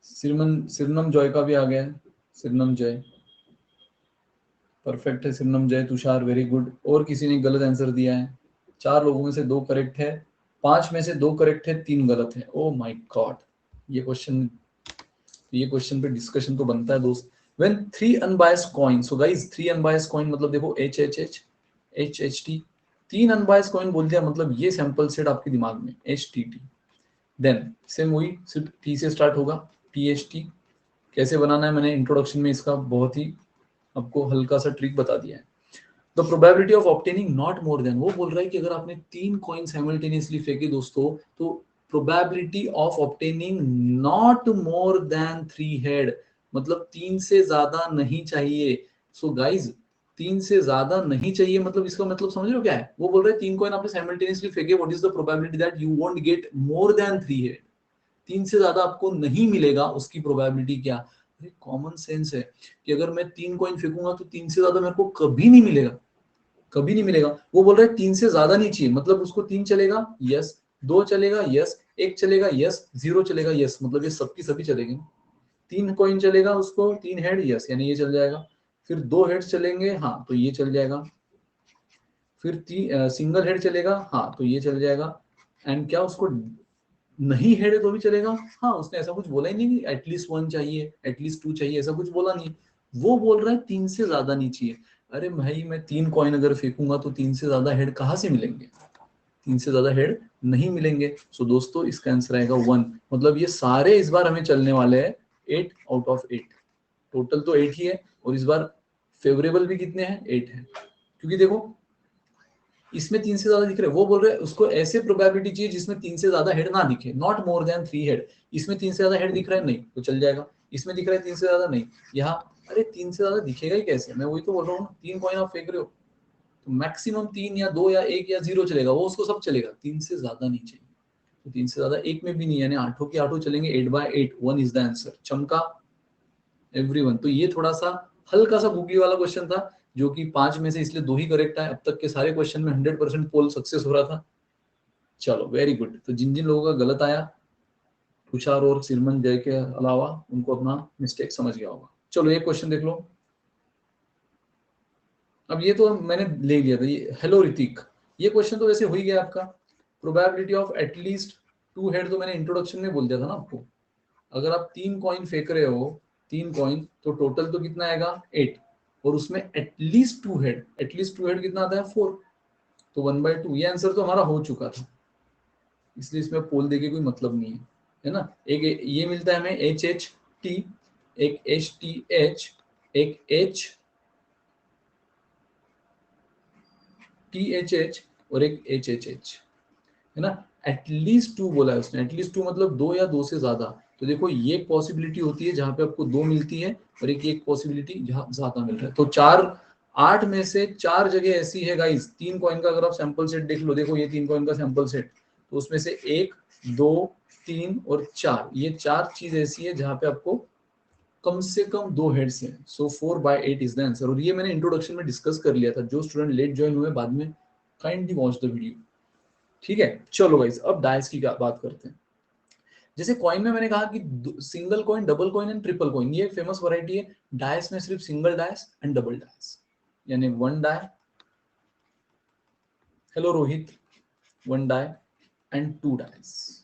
सिरनम जॉय का भी आ गया है, सिरनम जय, परफेक्ट है सिरनम जय। Tushar very good. और किसी ने गलत आंसर दिया है। 4 लोगों में से 2 करेक्ट है, 5 में से 2 करेक्ट है, 3 गलत है। ओ माय गॉड, ये क्वेश्चन, ये क्वेश्चन पे डिस्कशन तो बनता है दोस्त। When 3 unbiased coin, so guys 3 unbiased coin मतलब देखो H H H H H T, 3 unbiased coin बोल दिया मतलब ये सैंपल सेट आपके दिमाग में H T T. Then same वही, सिर्फ टी से स्टार्ट होगा, टी एच टी। कैसे बनाना है मैंने इंट्रोडक्शन में इसका बहुत ही आपको हल्का सा ट्रिक बता दिया है। The probability of obtaining not more than, वो बोल रहा है कि अगर आपने 3 कॉइन साइमल्टेनियसली फेंके दोस्तों, तो probability of obtaining not more than 3 head, मतलब 3 से ज्यादा नहीं चाहिए। सो गाइज 3 से ज्यादा नहीं चाहिए, मतलब इसका मतलब समझ रहे हो क्या है। वो बोल रहे हैं 3 कॉइन आपने साइमल्टेनियसली फेंके, what is the probability that you won't get more than 3 head, 3 से ज्यादा आपको नहीं मिलेगा, उसकी प्रोबेबिलिटी क्या। अरे कॉमन सेंस है कि अगर मैं 3 कॉइन फेंकूंगा तो 3 से ज्यादा मेरे को कभी नहीं मिलेगा, कभी नहीं मिलेगा। वो बोल रहा है 3 से ज्यादा नहीं चाहिए, मतलब उसको 3 चलेगा यस, 2 चलेगा यस, 1 चलेगा यस, 0 चलेगा यस, मतलब ये सबकी सभी चलेंगे। 3 कॉइन चलेगा उसको, 3 हेड यस, यानी ये चल जाएगा। फिर 2 हेड्स चलेंगे, हाँ तो ये चल जाएगा। फिर सिंगल हेड चलेगा, हाँ तो ये चल जाएगा। एंड क्या उसको नहीं हेड है तो भी चलेगा, हाँ उसने ऐसा कुछ बोला ही नहीं कि एटलीस्ट 1 चाहिए, एटलीस्ट 2 चाहिए, ऐसा कुछ बोला नहीं। वो बोल रहा है 3 से ज्यादा नहीं चाहिए। अरे भाई मैं 3 कॉइन अगर फेंकूंगा तो 3 से ज्यादा हेड कहाँ से मिलेंगे, 3 से ज्यादा हेड नहीं मिलेंगे। सो दोस्तों इसका आंसर आएगा 1, मतलब ये सारे इस बार हमें चलने वाले हैं 8 आउट ऑफ 8। टोटल तो 8 ही है, और इस बार फेवरेबल भी कितने हैं, 8 है। क्योंकि देखो इसमें 3 से ज्यादा दिख रहे हैं, वो बोल रहे हैं उसको ऐसे प्रोबेबिलिटी चाहिए जिसमें 3 से ज्यादा हेड ना दिखे, नॉट मोर देन 3 हेड। इसमें 3 से ज्यादा हेड दिख रहा है नहीं तो चल जाएगा, इसमें दिख रहा है 3 से ज्यादा नहीं, यहाँ अरे 3 से ज्यादा दिखेगा ही कैसे, मैं वही तो बोल रहा हूँ ना, 3 कॉइन आप फेंक रहे हो तो मैक्सिमम 3 या 2 या 1 या 0 चलेगा, वो उसको सब चलेगा, 3 से ज्यादा नहीं चाहिए। तो 3 से ज्यादा एक में भी नहीं, यानी 8 की 8 चलेंगे, 8/8, 1 इज द आंसर। चमका एवरीवन। तो ये थोड़ा सा हल्का सा गूगली वाला क्वेश्चन था, जो कि 5 में से इसलिए 2 ही करेक्ट है। अब तक के सारे क्वेश्चन में 100% पोल सक्सेस हो रहा था। चलो वेरी गुड। तो जिन जिन लोगों का गलत आया, तुषार और सिरमन जय के अलावा, उनको अपना मिस्टेक समझ गया होगा। चलो एक क्वेश्चन देख लो। अब ये तो मैंने ले लिया था, ये हेलो ऋतिक, ये क्वेश्चन तो वैसे हो ही गया आपका। प्रोबेबिलिटी ऑफ एटलीस्ट 2 हेड तो मैंने इंट्रोडक्शन में बोल दिया था ना आपको। अगर आप 3 कॉइन फेंक रहे हो, 3 कॉइन, तो टोटल तो कितना आएगा 8, और उसमें एटलीस्ट 2 हेड, एटलीस्ट 2 हेड कितना आता है 4, तो 1/2। ये आंसर तो हमारा हो चुका था, इसलिए इसमें पोल देके कोई मतलब नहीं है ना। एक ये मिलता है हमें एच एच टी, एक एच टी एच, एक एच टी एच एच, और एक एच एच एच, है ना। एटलीस्ट 2 बोला है उसने, एटलीस्ट 2 मतलब 2 या 2 से ज्यादा। तो देखो ये पॉसिबिलिटी होती है जहां पे आपको 2 मिलती है, और एक पॉसिबिलिटी जहां ज्यादा मिल रहा है। तो 8 में से 4 जगह ऐसी है गाइस। 3 कॉइन का अगर आप सैंपल सेट देख लो, देखो ये 3 कॉइन का सैंपल सेट, तो उसमें से 1, 2, 3 और 4, ये 4 चीज ऐसी है जहां पे आपको कम से कम 2 हेड्स हैं। सो 4/8 इज द आंसर। और ये मैंने इंट्रोडक्शन में डिस्कस कर लिया था, जो स्टूडेंट लेट ज्वाइन हुए बाद में, काइंडली वॉच द वीडियो, ठीक है। चलो गाइस अब डायस की बात करते हैं। जैसे कॉइन में मैंने कहा कि single coin, double coin and triple coin, ये फेमस वैरायटी है। डायस में सिर्फ single dice and double dice, यानी 1 die hello Rohit, 1 die and 2 dice,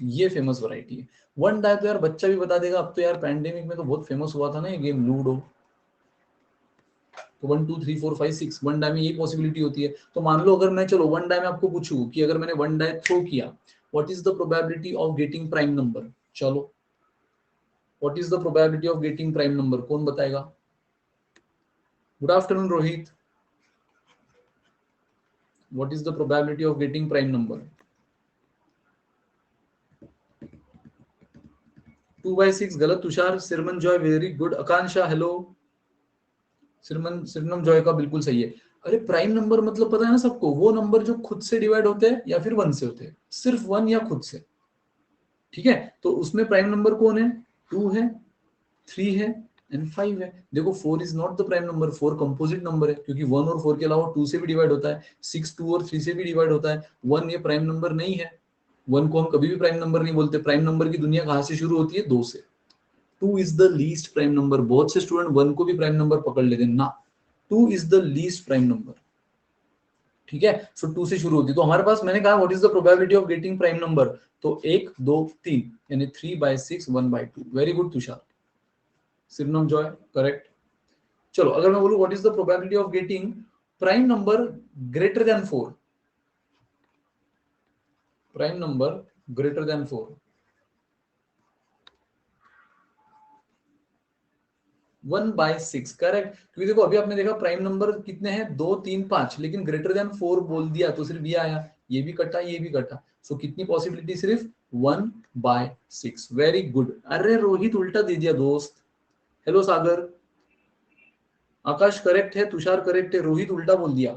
ये फेमस वैरायटी है। 1 डाई तो यार बच्चा भी बता देगा, अब तो यार पैंडेमिक में तो बहुत फेमस हुआ था ना ये गेम लूडो। तो 1 2 3 4 5 6 1 डाई में यही पॉसिबिलिटी होती है। तो मान लो अगर मैं, चलो 1 डाई में आपको पूछूं कि अगर मैंने 1 डाई थ्रो किया, what is the probability of getting prime number? चलो, what is the probability of getting prime number, कौन बताएगा? Good afternoon Rohit, what is the probability of getting prime number? 2/6 गलत। Tushar, Simran Joy very good. Akanksha hello. Simran Joy का बिल्कुल सही है। अरे प्राइम नंबर मतलब पता है ना सबको, वो नंबर जो खुद से डिवाइड होते हैं या फिर 1 से होते हैं, सिर्फ 1 या खुद से। ठीक है, तो उसमें प्राइम नंबर कौन है? 2 है, 3 है एंड 5 है। देखो 4 is not the prime number, 4 composite number है, क्योंकि 1 और 4 के अलावा 2 से भी डिवाइड होता है, 6 2 और 3 से भी डिवाइड होता है। 1 ये प्राइम नंबर नहीं है, 1 को हम कभी भी प्राइम नंबर नहीं बोलते। प्राइम नंबर की दुनिया कहां से शुरू होती है? 2 से। 2 is the least prime number. बहुत से स्टूडेंट 1 को भी प्राइम नंबर पकड़ लेते हैं ना, 2 is the least prime number. ठीक है, सो 2 से शुरू होती है। तो हमारे पास, मैंने कहा what is the probability of getting prime number, तो 1 2 3 यानी 3/6 1/2। Very good Tushar. Simran Joy correct. चलो अगर मैं बोलूं what is the probability of getting prime number greater than 4, prime number greater than 4, 1/6 correct. क्योंकि देखो अभी आपने देखा प्राइम नंबर कितने हैं, 2 3 5, लेकिन ग्रेटर देन 4 बोल दिया तो सिर्फ ये आया, ये भी कटा ये भी कटा। सो कितनी पॉसिबिलिटी? सिर्फ 1/6। Very good. अरे रोहित उल्टा दे दिया दोस्त। हेलो सागर। आकाश करेक्ट है, तुषार करेक्ट है, रोहित उल्टा बोल दिया।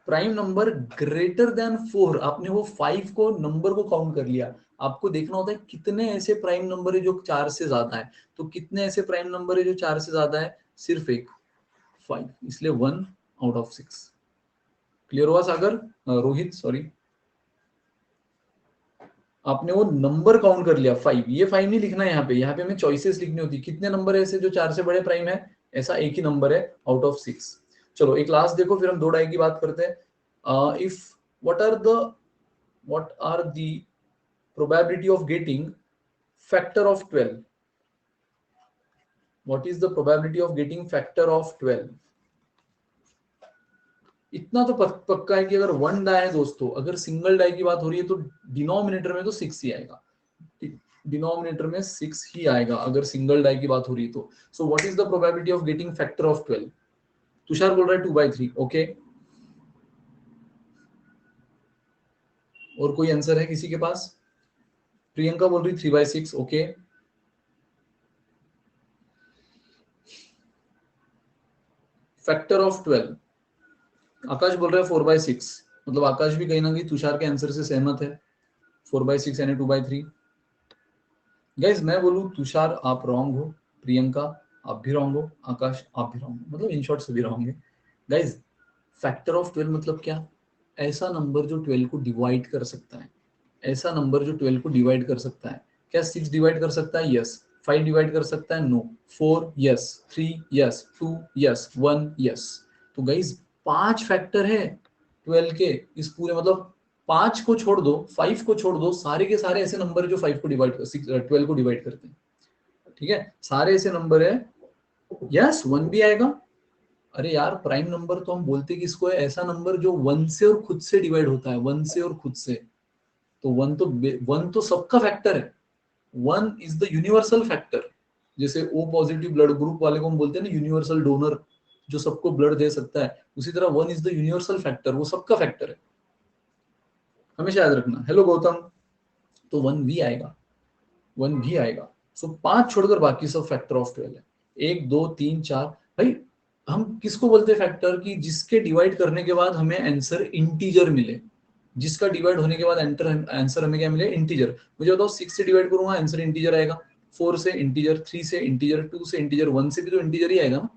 प्राइम नंबर ग्रेटर देन 4, आपने वो 5 को नंबर को काउंट कर लिया। आपको देखना होता है कितने ऐसे प्राइम नंबर है जो 4 से ज्यादा है। तो कितने ऐसे प्राइम नंबर है जो 4 से ज्यादा है? सिर्फ एक, 5, इसलिए 1/6। क्लियर हुआ सागर? रोहित सॉरी, आपने वो नंबर काउंट कर लिया 5। ये 5 नहीं लिखना है यहाँ पे, यहाँ पे हमें चॉइसेस लिखनी होती। कितने नंबर है ऐसे जो 4 से बड़े प्राइम है? ऐसा एक ही नंबर है out of 6। चलो एक लास्ट देखो, फिर हम 2 डाई की बात करते हैं। If what are the probability of getting factor of 12? What is the probability of getting factor of 12? इतना तो पक्का है कि अगर 1 डाई है दोस्तों, अगर सिंगल डाई की बात हो रही है तो डिनोमिनेटर में तो 6 ही आएगा, डिनोमिनेटर में 6 ही आएगा अगर सिंगल डाई की बात हो रही है तो। So what is the probability of getting factor of 12? Tushar बोल रहा है 2/3। ओके, और कोई आंसर है किसी के पास? प्रियंका बोल रही 3/6। ओके, फैक्टर ऑफ 12, आकाश बोल रहा है 4/6। मतलब आकाश भी कहीं ना कहीं तुषार के आंसर से सहमत है, 4/6 यानी 2/3। गाइज मैं बोलूं तुषार आप रॉन्ग हो, प्रियंका आप भी रॉन्ग हो, आकाश आप भी रॉन्ग हो, मतलब इन शॉर्ट सभी रॉन्ग है। गाइज फैक्टर ऑफ 12 मतलब क्या? ऐसा नंबर जो 12 को डिवाइड कर सकता है, ऐसा नंबर जो 12 को डिवाइड कर सकता है। क्या 6 डिवाइड कर सकता है? यस। 5 डिवाइड कर सकता है? No. 4 yes, 3 yes, 2 yes, 1 yes. तो गाइज 5 फैक्टर है 12 के इस पूरे, मतलब 5 को छोड़ दो, 5 को छोड़ दो, सारे के सारे ऐसे नंबर है जो 5 को डिवाइड कर 12 को डिवाइड करते हैं। ठीक है, सारे ऐसे नंबर है। यस 1 भी आएगा। अरे यार प्राइम नंबर तो हम बोलते किसको है? ऐसा नंबर जो 1 से और खुद से डिवाइड होता है, 1 से और खुद से। तो 1 तो सबका फैक्टर है, 1 इज द यूनिवर्सल फैक्टर। जैसे ओ पॉजिटिव ब्लड ग्रुप वाले को हम बोलते हैं ना यूनिवर्सल डोनर, जो सबको ब्लड दे सकता है, उसी तरह 1 इज द यूनिवर्सल फैक्टर, वो सबका फैक्टर है, हमेशा याद रखना। हेलो गौतम, तो 1 भी आएगा, 1 भी आएगा। सो 5 छोड़कर बाकी सब फैक्टर ऑफ 12 है। 1 2 3 4। भाई हम किसको बोलते हैं फैक्टर की? जिसके डिवाइड करने के बाद हमें आंसर इंटीजर मिले, जिसका डिवाइड होने के बाद आंसर हमें क्या मिले? इंटीजर। मुझे बताओ 6 से डिवाइड करूंगा आंसर इंटीजर आएगा, 4 से इंटीजर, 3 से इंटीजर, 2 से इंटीजर, 1 से भी तो इंटीजर ही आएगा ना।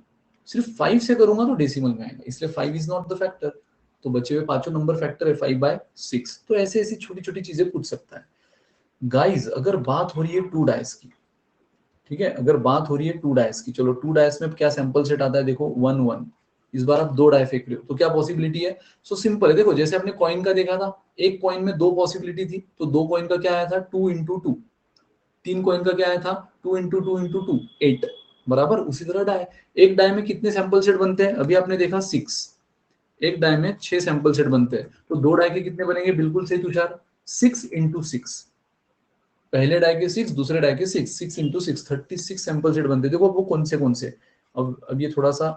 सिर्फ 5 से करूंगा तो डेसिमल में आएगा, इसलिए 5 इज नॉट द फैक्टर। तो बचे हुए पांचों नंबर फैक्टर है 5/6। तो ऐसे ऐसी छोटी छोटी चीजें पूछ सकता है। गाइज अगर बात हो रही है 2 डाइस की, ठीक है, अगर बात हो रही है 2 डाइस की, चलो 2 डाइस में क्या सैंपल सेट आता है? देखो 1 1 इस बार आप 2 डाई फेंक रहे हो, तो क्या पॉसिबिलिटी है? सो सिंपल है, देखो जैसे आपने कॉइन का देखा था, एक कॉइन में 2 पॉसिबिलिटी थी, तो 2 कॉइन का क्या आया था? 2 इंटू 2। 3 कॉइन का क्या आया था? 2 इंटू 2 इंटू 2 8 बराबर। उसी तरह डाई, एक डाई में कितने सैंपल सेट बनते हैं? अभी आपने देखा 6, एक डाई में 6 सैंपल सेट बनते हैं, तो 2 डाई के कितने बनेंगे? बिल्कुल सही तुषार, 6 इंटू 6। पहले डाई के 6, दूसरे डाई के 6, 6 इंटू 6 36 सैंपल सेट बनते हैं। देखो वो कौन से। अब ये थोड़ा सा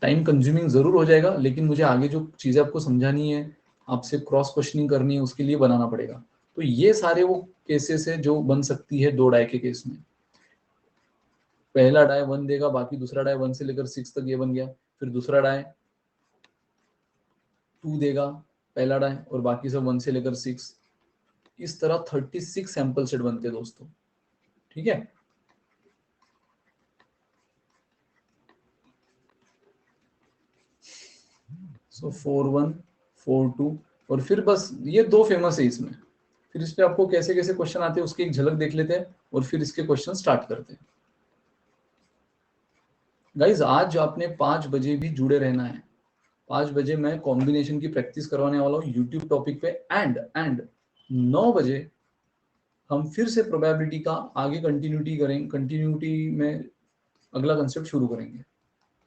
टाइम कंज्यूमिंग जरूर हो जाएगा, लेकिन मुझे आगे जो चीजें आपको समझानी है, आपसे क्रॉस क्वेश्चनिंग करनी है, उसके लिए बनाना पड़ेगा। तो ये सारे वो केसेस है जो बन सकती है 2 डाई के केस में। पहला डाई 1 देगा, बाकी दूसरा डाई 1 से लेकर 6 तक ये बन गया, फिर दूसरा डाई 2 देगा, पहला डाई, और बाकी सब 1 से लेकर 6। इस तरह 36 सैंपल सेट बनते हैं दोस्तों, ठीक है। सो 4 1 4 2, और फिर बस ये 2 फेमस है इसमें। फिर इस पे आपको कैसे कैसे क्वेश्चन आते हैं उसकी एक झलक देख लेते हैं, और फिर इसके क्वेश्चन स्टार्ट करते हैं। गाइज आज आपने 5 बजे भी जुड़े रहना है। 5 बजे मैं कॉम्बिनेशन की प्रैक्टिस करवाने वाला हूँ यूट्यूब टॉपिक पे, एंड 9 बजे हम फिर से प्रोबेबिलिटी का आगे कंटिन्यूटी में अगला कंसेप्ट शुरू करेंगे।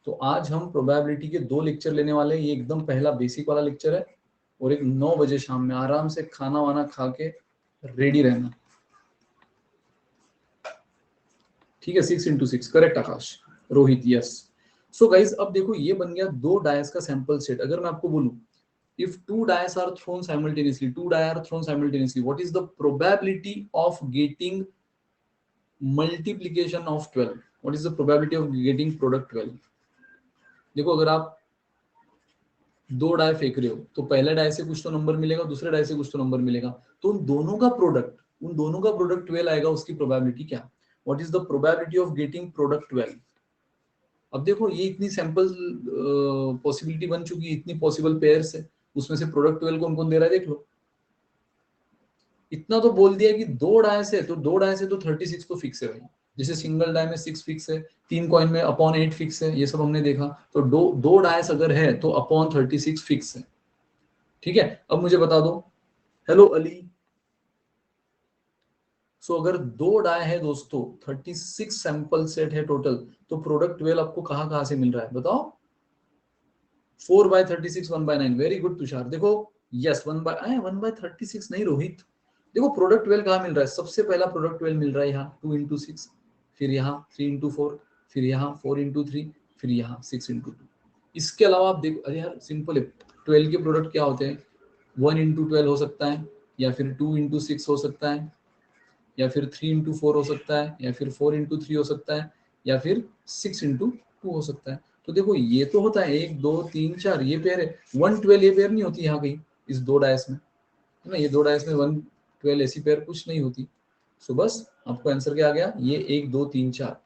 तो आज हम प्रोबेबिलिटी के 2 लेक्चर लेने वाले हैं। ये एकदम पहला बेसिक वाला लेक्चर है, और एक 9 बजे शाम में आराम से खाना वाना खा के रेडी रहना, ठीक है। 6 इंटू 6 करेक्ट आकाश, रोहित यस। सो गाइज अब देखो ये बन गया 2 डायस का सैंपल सेट। अगर मैं आपको बोलूं if 2 dice are thrown simultaneously, 2 die are thrown simultaneously, what is the probability of getting multiplication of 12? What is the probability of getting product 12? देखो अगर आप 2 डाई फेंक रहे हो, तो पहले डाई से कुछ तो नंबर मिलेगा, दूसरे डाई से कुछ तो नंबर मिलेगा, तो उन दोनों का प्रोडक्ट 12 आएगा। उसकी प्रोबेबिलिटी क्या? What is the probability of getting product 12? अब देखो ये इतनी सैंपल पॉसिबिलिटी बन चुकी है, इतनी पॉसिबल पेयर्स है, उसमें से प्रोडक्ट 12 कौन कौन दे रहा है देख लो। इतना तो बोल दिया कि 2 डाई से, तो 2 डाई से तो 36 तो फिक्स है भाई। जैसे सिंगल डाई में 6 फिक्स है, 3 कॉइन में अपॉन 8 फिक्स है, ये सब हमने देखा। तो दो डाइस अगर है तो अपॉन 36 फिक्स है, ठीक है। अब मुझे बता दो, हेलो अली। सो अगर 2 डाई है दोस्तों, 36 सैंपल सेट है टोटल, तो प्रोडक्ट 12 आपको कहां कहां से मिल रहा है बताओ? 4/36, 1/9। Very good Tushar. देखो यस, 1/36 नहीं रोहित। देखो प्रोडक्ट 12 कहाँ मिल रहा है? सबसे पहला प्रोडक्ट 12 मिल रहा है यहाँ 2 इंटू 6, फिर यहाँ 3 इंटू 4, फिर यहाँ 4 इंटू 3, फिर यहाँ 6 इंटू 2। इसके अलावा आप देखो, अरे यार सिंपल है, 12 के प्रोडक्ट क्या होते हैं? 1 इंटू 12 हो सकता है, या फिर 2 इंटू 6 हो सकता है, या फिर 3 इंटू 4 हो सकता है, या फिर 4 इंटू 3 हो सकता है, या फिर 6 इंटू 2 हो सकता है। तो देखो ये तो होता है 1 2 3 4, ये पेयर है। 112 ये पेयर नहीं होती यहाँ कहीं इस 2 डायस में, है ना। ये 2 डायस में 112 ऐसी पेयर कुछ नहीं होती। सो बस आपको आंसर क्या आ गया? ये 1 2 3 4,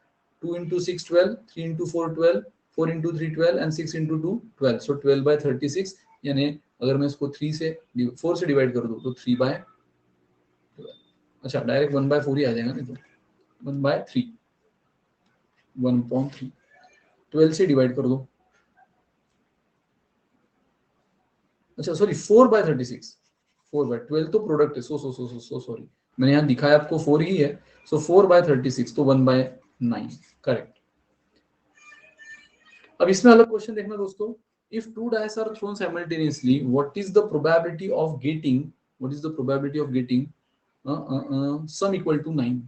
2 into 6 12, 3 into 4 12, 4 into 3 12 and 6 into 2 12। सो 12/36, यानी अगर मैं इसको 4 से डिवाइड कर दूं तो 3/12। अच्छा डायरेक्ट 1/4 ही आ जाएगा, नहीं तो 1/3, 1/3। 12 से डिवाइड कर दो, अच्छा सॉरी 4/36, 4/12 तो प्रोडक्ट है। सो सॉरी, मैंने यहाँ दिखाया आपको 4 ही है। सो 4/36 तो 1/9 करेक्ट। अब इसमें अलग क्वेश्चन देखना दोस्तों। If 2 dice are thrown simultaneously, what is the probability of getting sum equal to 9?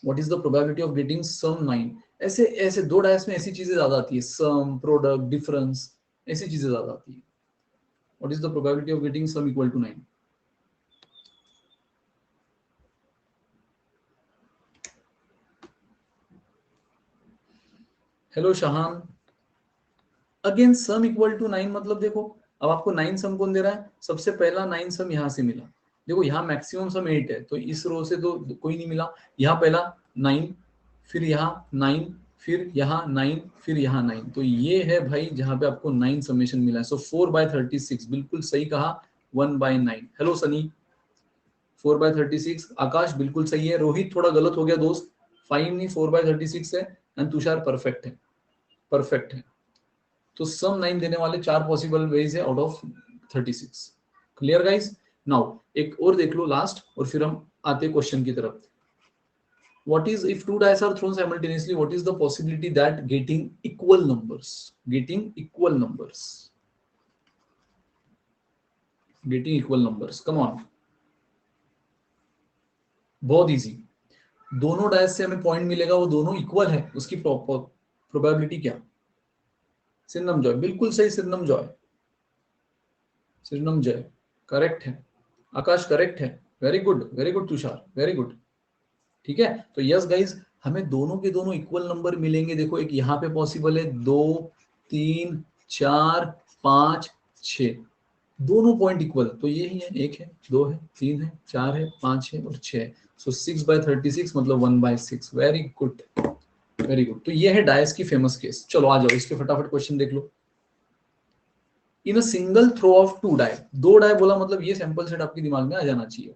What is the probability of getting sum 9? ऐसे ऐसे 2 डाइस में ऐसी चीजें ज्यादा आती है, सम, प्रोडक्ट, डिफरेंस, ऐसी चीजें ज्यादा आती है। What is the probability of getting sum equal to 9? Hello Shahan. Again sum equal to 9 मतलब देखो, अब आपको 9 सम कौन दे रहा है? सबसे पहला 9 सम यहाँ से मिला। देखो यहाँ मैक्सिमम सम 8 है, तो इस रो से तो कोई नहीं मिला। यहाँ पहला 9, फिर यहाँ 9, फिर यहाँ 9, फिर यहाँ 9, तो ये है भाई जहाँ पे आपको 9 समेशन मिला है। सो 4/36, बिल्कुल सही कहा, 1/9। हेलो सनी, 4/36। आकाश बिल्कुल सही है। रोहित थोड़ा गलत हो गया दोस्त, 5 नहीं 4/36 है। एंड तुषार परफेक्ट है, परफेक्ट है। तो सम 9 देने वाले 4 पॉसिबल वेज है out of 36। Clear guys? Now एक और देख लो लास्ट, और फिर हम आते क्वेश्चन की तरफ। What is if two dice are thrown simultaneously? What is the possibility that getting equal numbers? Getting equal numbers. Getting equal numbers. Come on. बहुत इजी। दोनों डायस से हमें पॉइंट मिलेगा, वो दोनों इक्वल है, उसकी प्रोबेबिलिटी क्या? सिरनम जॉय, बिल्कुल सही सिरनम जॉय, सिरनम जॉय करेक्ट है। आकाश करेक्ट है, very good Tushar, very good. ठीक है, तो यस गाइज, हमें दोनों के दोनों इक्वल नंबर मिलेंगे। देखो एक यहाँ पे पॉसिबल है 2 3 4 5 6, दोनों पॉइंट इक्वल, तो ये ही है, 1 है 2 है 3 है 4 है 5 है और 6 है। सो 6/36 मतलब 1/6। Very good, very good. तो ये है डायस की फेमस केस। चलो आ जाओ, इस पे फटाफट क्वेश्चन देख लो। In a single throw of 2 die, 2 die बोला मतलब ये सैंपल सेट आपके दिमाग में आ जाना चाहिए।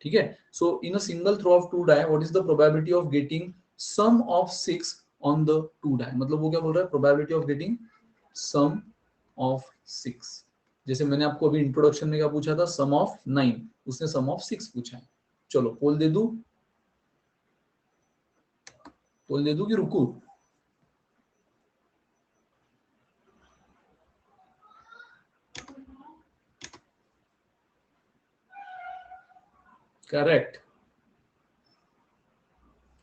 ठीक है, so in a single throw of 2 die what is the probability of getting sum of 6 on the 2 die? मतलब वो क्या बोल रहा है, probability of getting sum of 6। जैसे मैंने आपको अभी इंट्रोडक्शन में क्या पूछा था, सम ऑफ 9, उसने सम ऑफ 6 पूछा है। चलो पोल दे दूं, पोल दे दूं कि रुकू? Correct,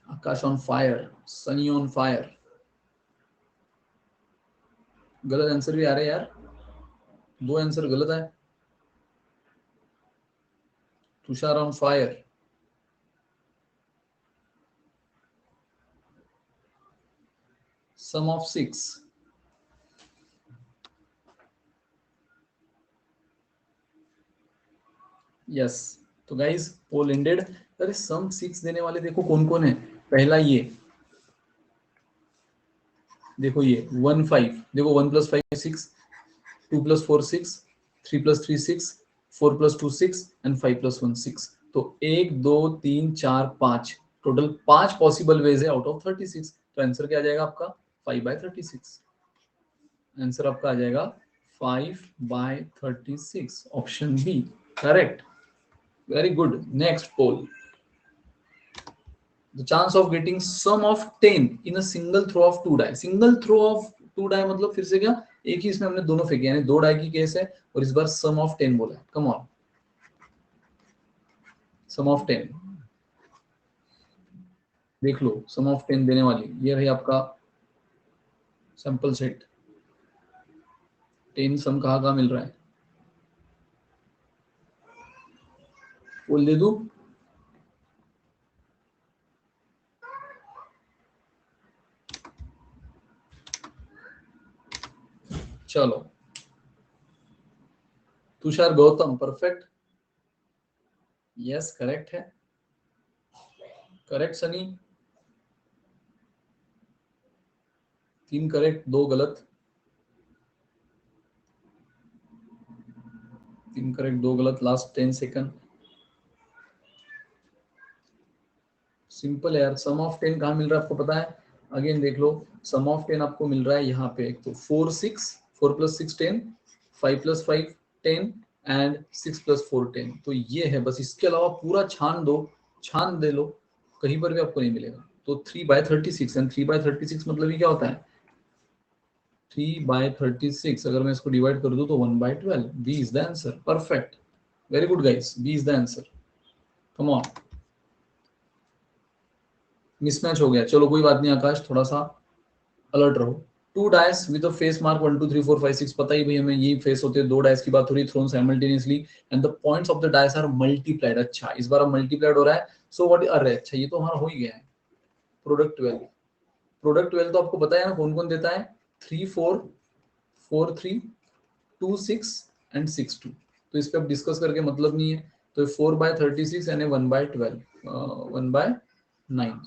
Akash on fire, Sunny on fire. गलत आंसर भी आ रहे यार, 2 आंसर गलत है। Tushar on fire, sum of 6। Yes, तो गाइस पोल एंडेड। अरे सम 6 देने वाले देखो कौन कौन है। पहला ये देखो, ये 1 5, देखो 1 + 5 6, 2 + 4 6, 3 + 3 6, 4 + 2 6 एंड 5 + 1 6। तो 1 2 3 4 5, टोटल 5 पॉसिबल वेज है आउट ऑफ 36। तो आंसर क्या आ जाएगा आपका, 5/36। आंसर आपका आ जाएगा 5/36, option B correct. Very good. Next poll, the chance of getting sum of 10 in a single throw of 2 die। Single throw of 2 die मतलब फिर से क्या, एक ही इसमें हमने दोनों फेंके, यानी 2 डाई की केस है, और इस बार सम ऑफ 10 बोला है। कम ऑन, सम ऑफ 10 देख लो, सम ऑफ 10 देने वाली ये रही आपका सैंपल सेट। 10 सम कहाँ मिल रहा है, बोल दे दूं? चलो, Tushar Gautam perfect, yes correct है, करेक्ट सनी, 3 करेक्ट 2 गलत, 3 करेक्ट 2 गलत, लास्ट 10 सेकंड। सिंपल है यार, सम ऑफ 10 कहाँ मिल रहा है आपको पता है? अगेन देख लो, सम ऑफ 10 आपको मिल रहा है यहाँ पे, एक तो 4 6, 4 + 6 10, 5 + 5 10 एंड 6 + 4 10। तो ये है, बस इसके अलावा पूरा छान दो, छान दे लो, कहीं पर भी आपको नहीं मिलेगा। तो 3/36, एंड 3/36 मतलब ये क्या होता है, 3/36 अगर मैं इसको डिवाइड कर दूं तो 1/12। B is the answer, perfect, very good guys, B is the answer. Come on, mismatch हो गया, चलो कोई बात नहीं आकाश, थोड़ा सा अलर्ट रहो। 2 dice with a face mark 1 2 3 4 5 6, पता ही भाई हमें यही फेस होते हैं। 2 डाइस की बात हो रही, thrown simultaneously and the points of the dice are multiplied. अच्छा, इस बार अब मल्टीप्लाइड हो रहा है। सो व्हाट, अरे अच्छा ये तो हमारा हो ही गया है। प्रोडक्ट 12, प्रोडक्ट 12 तो आपको पता है ना कौन कौन देता है, 3 4 4 3 2 6 एंड 6 2। तो इस पे अब डिस्कस करके मतलब नहीं है। तो 4/36 यानी 1/12, 1/9।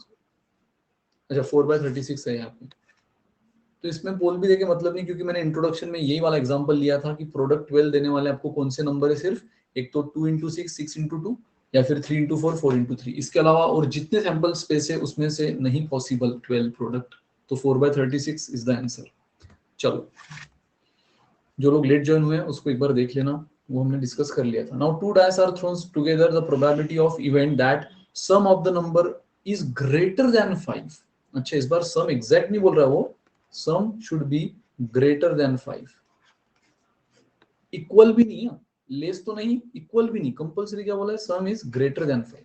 अच्छा 4/36 है यहाँ पे। तो इसमें पोल भी देके मतलब नहीं, क्योंकि मैंने इंट्रोडक्शन में यही वाला एग्जांपल लिया था कि प्रोडक्ट 12 देने वाले आपको कौन से नंबर है, सिर्फ एक तो 2 × 6 6 × 2 या फिर 3 × 4 4 × 3। इसके अलावा और जितने सैंपल स्पेस है उसमें से नहीं पॉसिबल 12 प्रोडक्ट। तो 4/36 इज द आंसर। चलो, जो लोग लेट ज्वाइन हुए हैं उसको एक बार देख लेना, वो हमने डिस्कस कर लिया था। Now two dice are thrown together, the probability of event that sum of the number is greater than 5। अच्छा, इस बार सम एग्जैक्ट नहीं बोल रहा, वो sum should be greater than 5। Equal भी नहीं है, लेस तो नहीं, इक्वल भी नहीं, कंपल्सरी क्या बोला है, सम इज ग्रेटर देन 5।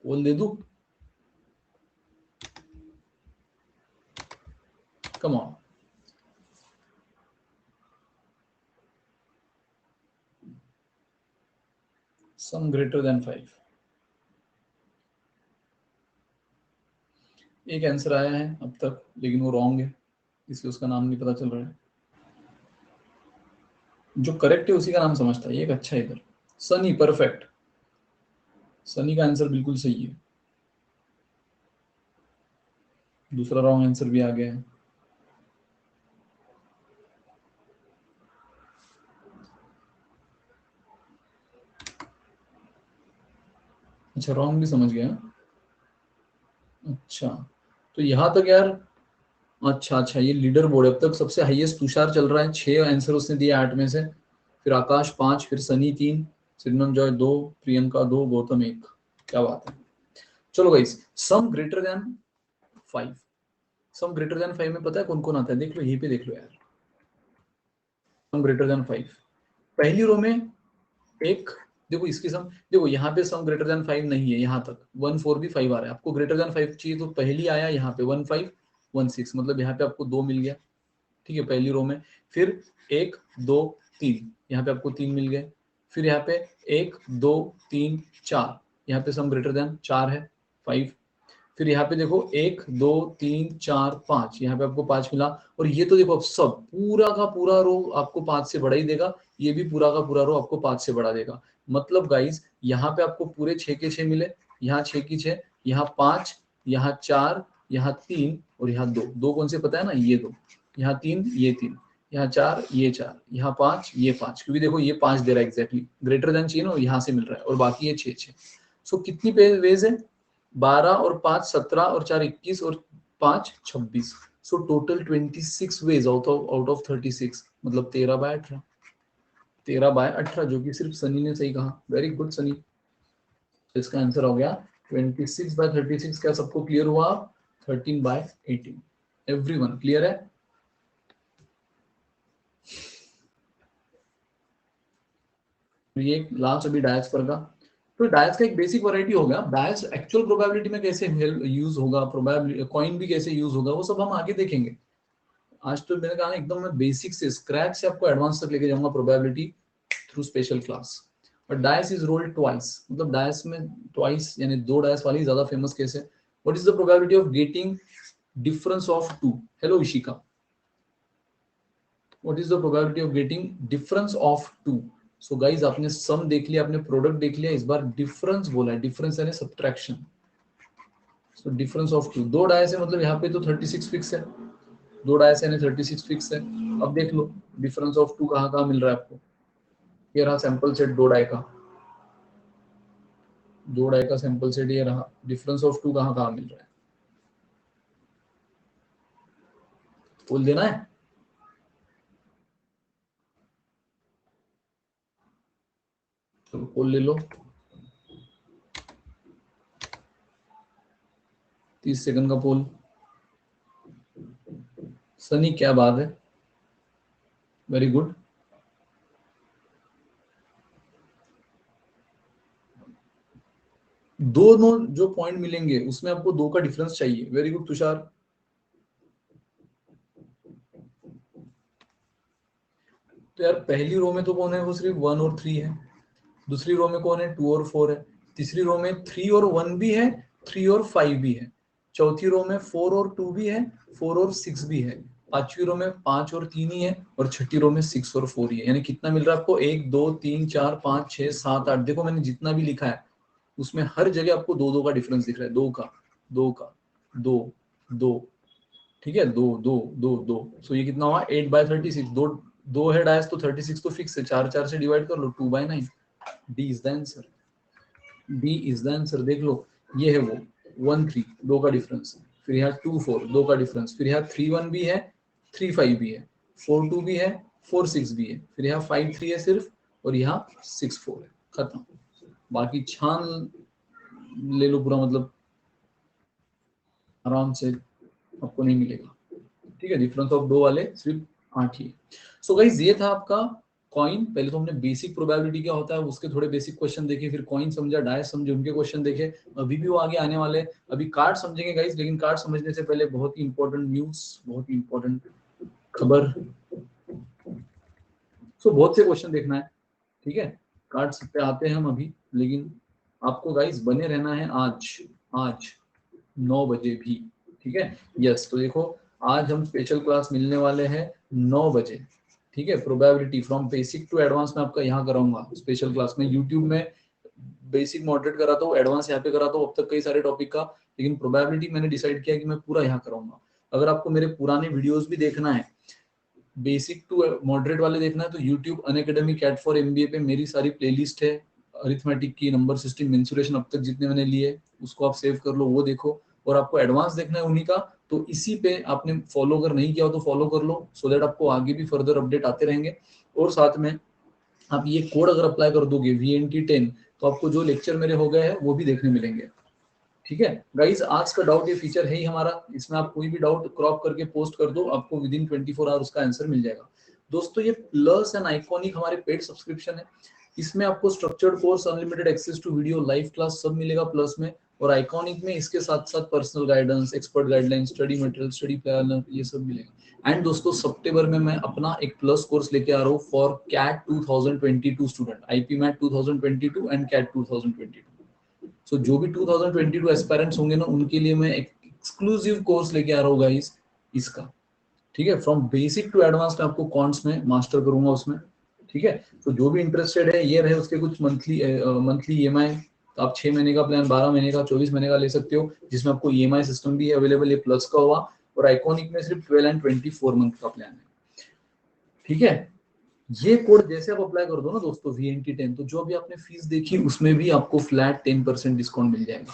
बोल दे दू, come on. Some greater than 5। एक आंसर आया है अब तक, लेकिन वो रॉन्ग है, इसलिए उसका नाम नहीं पता चल रहा है। जो करेक्ट है उसी का नाम समझता है, ये एक अच्छा है इधर। सनी, परफेक्ट, सनी का आंसर बिल्कुल सही है। दूसरा रॉन्ग आंसर भी आ गया है। अच्छा, रॉन्ग भी समझ गया। अच्छा, तो यहां तक यार, अच्छा अच्छा, ये लीडर बोर्ड है। अब तक सबसे हाईएस्ट तुषार चल रहा है, 6 आंसर उसने दिए 8 में से। फिर आकाश 5, फिर सनी 3, सिरनम जॉय 2, प्रियंका 2, गौतम 1। क्या बात है। चलो गाइस, सम ग्रेटर देन 5। सम ग्रेटर देन 5 में पता है कौन कौन आता है, देख लो यहीं पे, देख लो यार। सम ग्रेटर देन 5, पहली रो में एक, देखो इसकी सम, देखो यहाँ पे सम ग्रेटर देन 5 नहीं है, यहाँ तक 1 4 भी 5 आ रहा है। आपको ग्रेटर देन 5 चाहिए तो पहली आया यहाँ पे 1 5 1 6, मतलब यहाँ पे आपको 2 मिल गया, ठीक है, पहली रो में। फिर 1 2 3, यहाँ पे आपको 3 मिल गए। फिर यहाँ पे 1 2 3 4, यहाँ पे सम ग्रेटर देन 4 है, 5। फिर यहाँ पे देखो 1 2 3 4 5, यहाँ पे आपको 5 मिला। और ये तो देखो अब सब पूरा का पूरा रो आपको 5 से बड़ा ही देगा, ये भी पूरा का पूरा रो आपको 5 से बड़ा देगा। मतलब गाइस, यहाँ पे आपको पूरे 6 के 6 मिले, यहाँ 6 की 6, यहाँ 5, यहाँ 4, यहाँ 3 और यहाँ 2। दो कौन से पता है ना, ये 2, यहाँ 3, ये 3, यहाँ 4, ये 4, यहाँ 5, ये 5, क्योंकि देखो ये 5 दे रहा है एग्जैक्टली, ग्रेटर देन चाहिए ना, यहाँ से मिल रहा है, और बाकी ये 6 6। सो कितनी वेज है, 12 और 5 17 और 4 21 और 5 26। So total 26 veg out of 36, मतलब 13/18। 13/18, जो कि सिर्फ सनी ने सही कहा। Very good Sunny. इसका आंसर हो गया 26/36। क्या सबको क्लियर हुआ? 13/18। एवरीवन क्लियर है? ये लास्ट अभी डायस पर का, तो डायस का एक बेसिक वैरायटी हो गया। डायस एक्चुअल प्रोबेबिलिटी में कैसे यूज होगा, प्रोबेबिलिटी कॉइन भी कैसे यूज होगा, वो सब हम आगे देखेंगे। आज तो मैंने कहा एकदम मैं बेसिक से स्क्रैच से आपको एडवांस तक लेके जाऊंगा प्रोबेबिलिटी थ्रू स्पेशल क्लास। और डायस इज रोल्ड ट्वाइस, मतलब डायस में ट्वाइस यानी 2 डायस वाली ज्यादा फेमस केस है। What is the probability of getting difference of 2? Hello Ishika, what is the probability of getting difference of 2? So guys, आपने सम देख लिया, आपने प्रोडक्ट देख लिया, इस बार डिफरेंस बोला है, डिफरेंस यानी subtraction. So difference of 2, 2 dice है, मतलब यहाँ पे तो 36 फिक्स है, 2 डायस यानी 36 फिक्स है। अब देख लो डिफरेंस ऑफ 2 कहाँ कहाँ मिल रहा है आपको। ये रहा सैंपल सेट 2 डाई का, 2 डाई का सैंपल सेट ये रहा। डिफरेंस ऑफ 2 कहाँ कहाँ मिल रहा है, बोल देना है। तो पोल ले लो, 30 सेकंड का पोल। सनी क्या बात है, वेरी गुड। दोनों जो पॉइंट मिलेंगे उसमें आपको 2 का डिफरेंस चाहिए। Very good Tushar. तो यार पहली रो में तो कौन है, वो सिर्फ 1 और 3 है। दूसरी रो में कौन है, 2 और 4 है। तीसरी रो में 3 और 1 भी है, 3 और 5 भी है। चौथी रो में 4 और 2 भी है, 4 और 6 भी है। पांचवी रो में 5 और 3 ही है, और छठी रो में 6 और 4 ही है। यानी कितना मिल रहा है आपको, 1 2 3 4 5 6 7 8। देखो मैंने जितना भी लिखा है उसमें हर जगह आपको 2 2 का डिफरेंस दिख रहा है, 2 का 2 का 2 2, ठीक है, 2 2 2 2। सो ये कितना हुआ, 8/36। दो दो है डायस तो 36 तो फिक्स है, 4 4 से डिवाइड कर लो, 2/9। D is the answer, D is the answer. देख लो ये है वो 1 3 2 का डिफरेंस, फिर यहाँ 2 4 2 का डिफरेंस, फिर यहाँ 3 1 भी है 3 5 भी है 4 2 भी है 4 6 भी है, फिर यहाँ 5 3 है सिर्फ, और यहाँ 6 4 है, खत्म। बाकी छान ले लो पूरा, मतलब आराम से आपको नहीं मिलेगा। ठीक है, डिफरेंस ऑफ दो वाले सिर्फ 8 ही। सो गाइस ये था आपका कॉइन। पहले तो हमने बेसिक प्रोबेबिलिटी क्या होता है उसके थोड़े बेसिक क्वेश्चन देखे, फिर कॉइन समझा, डायस समझे, उनके क्वेश्चन देखे। अभी भी वो आगे आने वाले हैं। अभी कार्ड समझेंगे गाइस, लेकिन कार्ड समझने से पहले बहुत ही इंपॉर्टेंट न्यूज, बहुत ही इंपॉर्टेंट खबर। सो बहुत से क्वेश्चन देखना है, ठीक है। कार्ड्स पे आते हैं हम अभी, लेकिन आपको गाइस बने रहना है आज 9 बजे भी, ठीक है। यस, तो देखो आज हम स्पेशल क्लास मिलने वाले हैं 9 बजे, ठीक है। Probability from basic to advance में आपका यहाँ कराऊंगा स्पेशल क्लास में। यूट्यूब में बेसिक मॉडरेट कराता हूँ, एडवांस यहाँ पे कराता हूँ अब तक कई सारे टॉपिक का, लेकिन प्रोबेबिलिटी मैंने डिसाइड किया कि मैं पूरा यहाँ कराऊंगा। अगर आपको मेरे पुराने वीडियोस भी देखना है, बेसिक टू मॉडरेट वाले देखना है, तो YouTube Unacademy CAT for MBA पे मेरी सारी प्लेलिस्ट है अरिथमेटिक की, नंबर सिस्टम, मेंसुरेशन अब तक जितने मैंने लिए उसको आप सेव कर लो, वो देखो। और आपको एडवांस देखना है उन्हीं का, तो इसी पे आपने फॉलो अगर नहीं किया हो तो फॉलो कर लो, सो दैट आपको आगे भी फर्दर अपडेट आते रहेंगे। और साथ में आप ये कोड अगर अप्लाई कर दोगे VNT10, तो आपको जो लेक्चर मेरे हो गए हैं वो भी देखने मिलेंगे, ठीक है। गाइस आज का डाउट ये फीचर है ही हमारा, इसमें आप कोई भी डाउट क्रॉप करके पोस्ट कर दो, आपको विद इन 24 आवर उसका आंसर मिल जाएगा। दोस्तों ये प्लस एंड आइकॉनिक हमारे पेड सब्सक्रिप्शन है, इसमें आपको structured course, unlimited access to video, live class सब मिलेगा प्लस में। और आइकॉनिक में इसके साथ साथ personal guidance, expert guideline, study material, study planner, ये सब मिलेगा। एंड दोस्तों सितंबर में मैं अपना एक प्लस कोर्स लेके आ रहा हूँ for CAT 2022 student, IPMAT 2022 and CAT 2022। So जो भी 2022 एस्पायरेंट्स होंगे ना, उनके लिए मैं एक एक्सक्लूसिव कोर्स लेके आ रहा हूँ गाइस इसका, ठीक है। फ्रॉम बेसिक टू एडवांस में आपको कॉन्ट्स में मास्टर करूंगा उसमें, ठीक है। तो जो भी इंटरेस्टेड है, ये रहे उसके कुछ मंथली ईएमआई, तो आप 6 महीने का प्लान, 12 महीने का, 24 महीने का ले सकते हो, जिसमें आपको ईएमआई सिस्टम भी अवेलेबल, ये प्लस का हुआ। और आइकॉनिक में सिर्फ 12 एंड 24 मंथ का प्लान है, ठीक है। ये कोड जैसे आप अप्लाई कर दो ना दोस्तों VNT10, तो जो अभी आपने फीस देखी उसमें भी आपको फ्लैट 10% डिस्काउंट मिल जाएगा,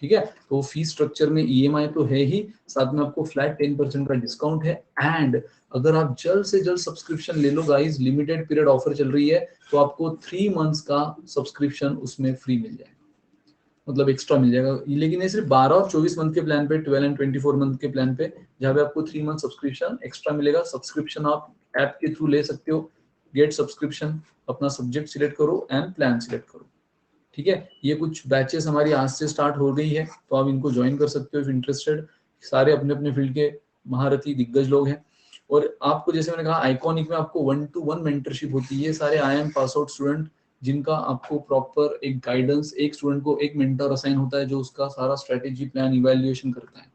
ठीक है। तो फीस स्ट्रक्चर में ईएमआई तो है ही, साथ में आपको फ्लैट 10% का डिस्काउंट है। एंड अगर आप जल्द से जल्द सब्सक्रिप्शन ले लो गाइस, लिमिटेड पीरियड ऑफर चल रही है, तो आपको 3 मंथ्स का सब्सक्रिप्शन उसमें फ्री मिल जाएगा, मतलब एक्स्ट्रा मिल जाएगा। लेकिन ये सिर्फ 12 और 24 मंथ के प्लान पे, 12 एंड 24 मंथ के प्लान पे, जहाँ पे आपको 3 मंथ सब्सक्रिप्शन एक्स्ट्रा मिलेगा। सब्सक्रिप्शन आप ऐप के थ्रू ले सकते हो, गेट सब्सक्रिप्शन, अपना सब्जेक्ट सिलेक्ट करो एंड प्लान सिलेक्ट करो, ठीक है। ये कुछ बैचेस हमारी आज से स्टार्ट हो गई है, तो आप इनको ज्वाइन कर सकते हो इफ इंटरेस्टेड। सारे अपने अपने फील्ड के महारथी दिग्गज लोग हैं। और आपको जैसे मैंने कहा आइकॉनिक में आपको 1-to-1 मेंटरशिप होती है, सारे IIM पास आउट स्टूडेंट, जिनका आपको प्रॉपर एक गाइडेंस, एक स्टूडेंट को एक मेंटर असाइन होता है जो उसका सारा स्ट्रेटेजी प्लान इवैल्यूएशन करता है,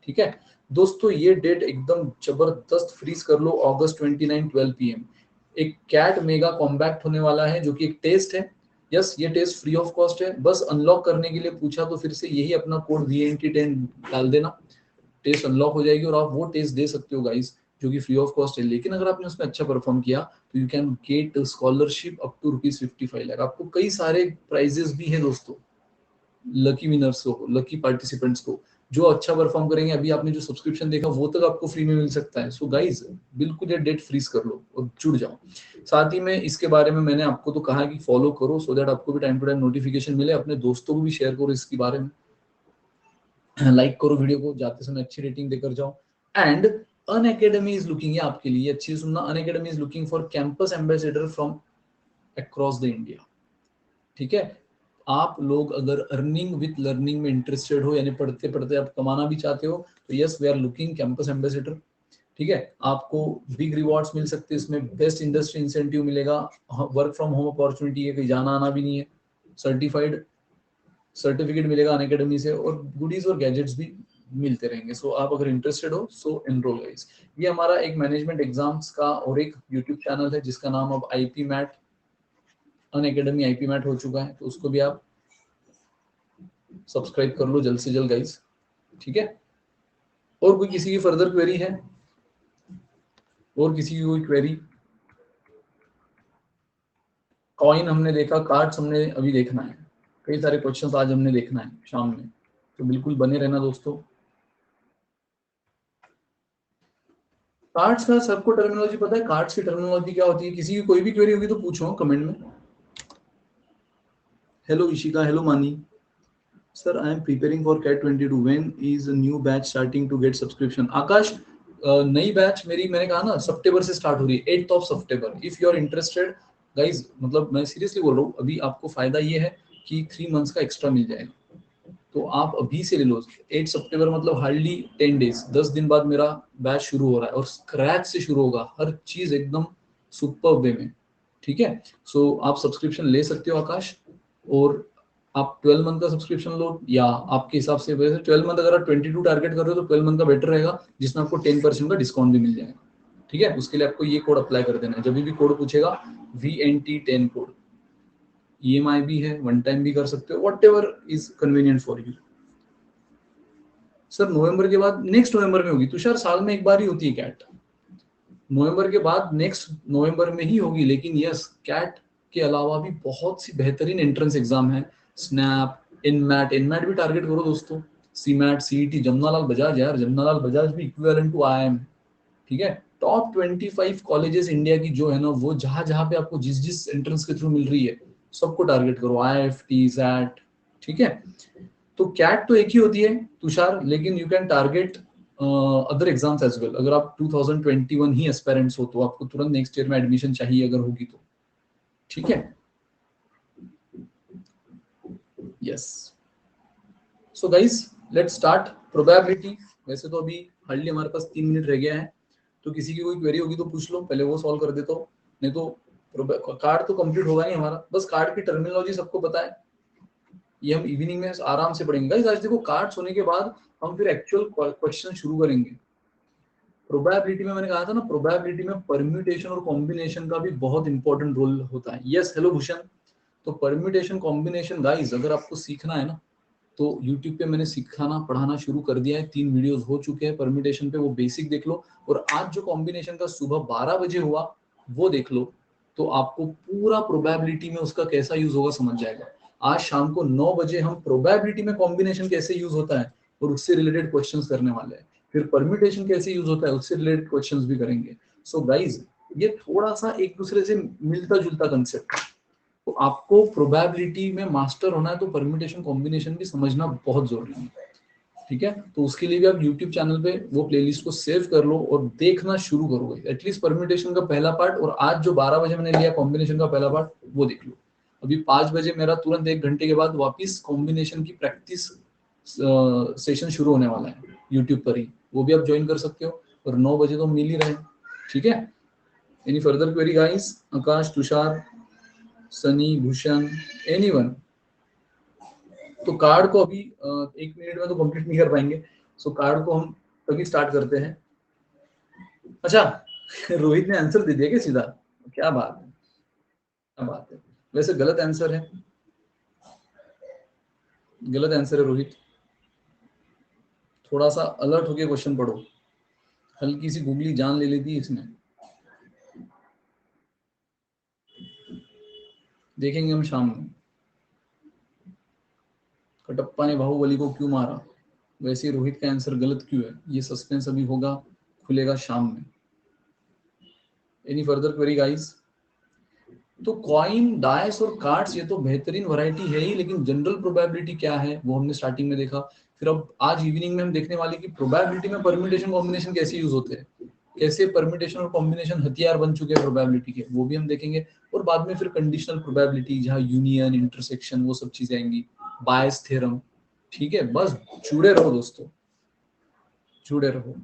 ठीक है। दोस्तों ये डेट एकदम जबरदस्त फ्रीज कर लो, अगस्त 29 12 PM एक कैट मेगा कॉम्बैक्ट होने वाला है, जो कि एक टेस्ट है। यस, ये टेस्ट फ्री ऑफ कॉस्ट है, बस अनलॉक करने के लिए पूछा तो फिर से यही अपना कोड VNT10 डाल देना, टेस्ट अनलॉक हो जाएगी और आप वो टेस्ट दे सकते हो गाइस, जो कि फ्री ऑफ कॉस्ट है। लेकिन अगर आपने उसमें अच्छा परफॉर्म किया तो you can get scholarship up to ₹55 lakh. आपको कई सारे प्राइजेस भी है दोस्तों, लकी विनर्स को, लकी पार्टिसिपेंट्स को, जो अच्छा परफॉर्म करेंगे। अभी आपने जो सब्सक्रिप्शन देखा वो तक आपको फ्री में मिल सकता है। सो गाइज बिल्कुल ये डेट फ्रीज कर लो और जुड़ जाओ। साथ ही में इसके बारे में मैंने आपको तो कहा कि फॉलो करो, सो दैट आपको भी टाइम टू टाइम नोटिफिकेशन मिले। अपने दोस्तों को भी शेयर करो इसके बारे में, लाइक करो वीडियो को, जाते समय अच्छी रेटिंग देकर जाओ। एंड अनअकैडमी इज लुकिंग, ये आपके लिए अच्छी सुनना, Unacademy is looking for campus ambassador from across the India, ठीक है। आप लोग अगर अर्निंग विद लर्निंग में इंटरेस्टेड हो, यानी पढ़ते पढ़ते आप कमाना भी चाहते हो, तो yes we are looking campus ambassador, ठीक है। आपको बिग रिवॉर्ड्स मिल सकते हैं इसमें, बेस्ट इंडस्ट्री इंसेंटिव मिलेगा, वर्क फ्रॉम होम अपॉर्चुनिटी है, कहीं जाना आना भी नहीं है, सर्टिफाइड सर्टिफिकेट मिलेगा अनअकैडमी से, और गुडीज और गैजेट्स भी मिलते रहेंगे। सो आप अगर इंटरेस्टेड हो सो एनरोल गाइस। ये हमारा एक मैनेजमेंट एग्जाम्स का और एक यूट्यूब चैनल है जिसका नाम अब IPMAT Unacademy IPMAT हो चुका है, तो उसको भी आप सब्सक्राइब कर लो जल्द से जल्द गाइस, ठीक है। और कोई किसी की फर्दर क्वेरी है, और किसी की कोई क्वेरी? कॉइन हमने देखा, कार्ड्स हमने अभी देखना है, कई सारे क्वेश्चंस आज हमने देखना है शाम में। तो बिल्कुल बने रहना दोस्तों। कार्ड्स का सबको टर्मिनोलॉजी पता है? कार्ड्स की टर्मिनोलॉजी क्या होती है? किसी की कोई भी क्वेरी होगी तो पूछो कमेंट में। Hello Ishika, hello Mani. Sir I am preparing for CAT 22, when is a new batch starting to get subscription? Akash, नई बैच मेरी, मैंने कहा ना, सितंबर से स्टार्ट हो रही है, 8th ऑफ सितंबर। If you are interested guys, मतलब मैं सीरियसली बोल रहा हूँ, अभी आपको फायदा ये है कि 3 मंथ्स का एक्स्ट्रा मिल जाएगा, तो आप अभी से ले लो। 8 सितंबर मतलब हार्डली 10 डेज, 10 दिन बाद मेरा बैच शुरू हो रहा है और स्क्रैच से शुरू होगा, हर चीज एकदम सुपर वे में। ठीक है, सो आप सब्सक्रिप्शन ले सकते हो आकाश, और आप 12 मंथ का सब्सक्रिप्शन लो, या आपके हिसाब से वैसे 12 मंथ, अगर आप 22 टारगेट कर रहे हो तो 12 मंथ का बेटर रहेगा, जिसमें आपको 10% का डिस्काउंट भी मिल जाएगा। ठीक है, उसके लिए आपको ये कोड अप्लाई कर देना है, जब भी कोड पूछेगा VNT10 कोड। EMI भी है, वन टाइम भी कर सकते हो, whatever is convenient for you. Sir नवंबर के बाद, नेक्स्ट नवंबर में होगी तुषार, साल में एक बार ही होती है कैट। नवंबर के बाद नेक्स्ट नवंबर में ही होगी, लेकिन यस, कैट के अलावा भी बहुत सी बेहतरीन एंट्रेंस एग्जाम है। स्नैप, इनमैट, इनमैट भी टारगेट करो दोस्तों। सीमैट, सीईटी, जमनालाल बजाज, यार जमनालाल बजाज भी इक्विवेलेंट टू IIM। ठीक है, टॉप 25 कॉलेजेस इंडिया की जो है ना, वो जहां जहां पे आपको जिस जिस एंट्रेंस के थ्रू मिल रही है, सबको टारगेट करो, IIFT, SAT। ठीक है, तो कैट तो एक ही होती है तुषार, लेकिन you can target other exams as well. अगर आप 2021 ही एस्पेरेंट्स हो तो आपको तुरंत नेक्स्ट ईयर में एडमिशन चाहिए अगर होगी तो। ठीक है, yes. So guys, let's start probability. वैसे तो अभी हार्डली हमारे पास 3 मिनट रह गया है, तो किसी की कोई क्वेरी होगी तो पूछ लो, पहले वो सॉल्व कर देता हूँ, नहीं तो कार्ड तो कंप्लीट होगा नहीं हमारा। बस कार्ड की टर्मिनोलॉजी सबको पता है, ये हम इवनिंग में आराम से पढ़ेंगे। गाइस आज देखो, कार्ड्स होने के बाद हम फिर एक्चुअल क्वेश्चन शुरू करेंगे। प्रोबेबिलिटी में मैंने कहा था ना, प्रोबेबिलिटी में परम्यूटेशन और कॉम्बिनेशन का भी बहुत इंपॉर्टेंट रोल होता है। Yes, hello Bhushan. तो परम्यूटेशन कॉम्बिनेशन गाइस अगर आपको सीखना है ना, तो यूट्यूब पे मैंने सिखाना पढ़ाना शुरू कर दिया है, 3 वीडियोस हो चुके हैं परम्यूटेशन पे, वो बेसिक देख लो। और आज जो कॉम्बिनेशन का सुबह 12 बजे हुआ वो देख लो, तो आपको पूरा प्रोबेबिलिटी में उसका कैसा यूज होगा समझ जाएगा। आज शाम को 9 बजे हम प्रोबेबिलिटी में कॉम्बिनेशन कैसे यूज होता है और उससे रिलेटेड क्वेश्चंस करने वाले हैं। फिर परम्यूटेशन कैसे यूज होता है उससे रिलेटेड क्वेश्चंस भी करेंगे। सो गाइज, ये थोड़ा सा एक दूसरे से मिलता जुलता कंसेप्ट है। तो आपको प्रोबेबिलिटी में मास्टर होना है तो परम्यूटेशन कॉम्बिनेशन भी समझना बहुत जरूरी है। ठीक है, तो उसके लिए भी आप यूट्यूब चैनल पे वो प्लेलिस्ट को सेव कर लो और देखना शुरू करोगे, एटलीस्ट परम्यूटेशन का पहला पार्ट, और आज जो 12 बजे मैंने लिया कॉम्बिनेशन का पहला पार्ट वो देख लो। अभी 5 बजे मेरा तुरंत 1 घंटे के बाद वापिस कॉम्बिनेशन की प्रैक्टिस सेशन शुरू होने वाला है यूट्यूब पर ही, वो भी आप ज्वाइन कर सकते हो, और 9 बजे तो मिल ही रहे। ठीक है, एनी फर्दर क्वेरी गाइस? आकाश, तुषार, सनी, भूषण, एनीवन? तो कार्ड को अभी 1 मिनट में तो कंप्लीट नहीं कर पाएंगे, सो कार्ड को हम तभी स्टार्ट करते हैं। अच्छा, रोहित ने आंसर दे दिया क्या सीधा? क्या बात है, क्या बात है। वैसे गलत आंसर है, गलत आंसर है रोहित। थोड़ा सा अलर्ट होके क्वेश्चन पढ़ो, हल्की सी गूगली जान ले लेती है इसमें। देखेंगे हम शाम में कटप्पा ने बाहुबली को क्यों मारा, वैसे रोहित का आंसर गलत क्यों है, ये सस्पेंस अभी होगा, खुलेगा शाम में। Any further query guys? तो कॉइन, डाइस और कार्ड्स ये तो बेहतरीन वैरायटी है ही, लेकिन जनरल प्रोबेबिलिटी क्या है वो हमने स्टार्टिंग में देखा। फिर अब आज इवनिंग में हम देखने वाले कि प्रोबेबिलिटी में परम्यूटेशन कॉम्बिनेशन कैसे यूज होते हैं, कैसे परम्यूटेशन और कॉम्बिनेशन हथियार बन चुके हैं प्रोबेबिलिटी के, वो भी हम देखेंगे। और बाद में फिर कंडीशनल प्रोबेबिलिटी, जहाँ यूनियन, इंटरसेक्शन, वो सब चीजें आएंगी, बायस थ्योरम। ठीक है, बस जुड़े रहो दोस्तों, जुड़े रहो।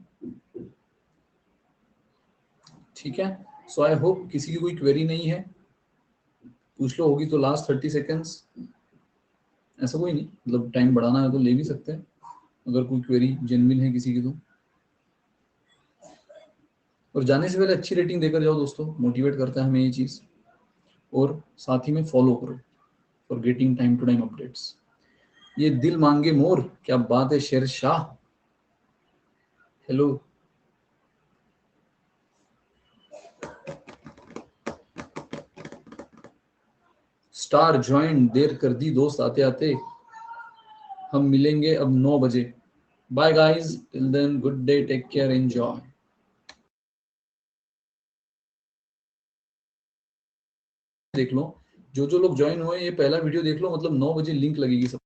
ठीक है, सो आई होप किसी की कोई क्वेरी नहीं है, पूछ लो, होगी तो लास्ट 30 सेकेंड्स। ऐसा कोई नहीं, मतलब टाइम बढ़ाना है तो ले भी सकते हैं अगर कोई क्वेरी जेन्युइन है किसी की तो। और जाने से पहले अच्छी रेटिंग देकर जाओ दोस्तों, मोटिवेट करता है हमें ये चीज। और साथ ही में फॉलो करो for getting time to time updates. ये दिल मांगे मोर, क्या बात है Sher Shah, hello. Star join, देर कर दी दोस्त आते आते। हम मिलेंगे अब 9 बजे। Bye guys, till then good day, take care, enjoy. देख लो, जो जो लोग ज्वाइन हुए ये पहला वीडियो देख लो, मतलब 9 बजे लिंक लगेगी सब।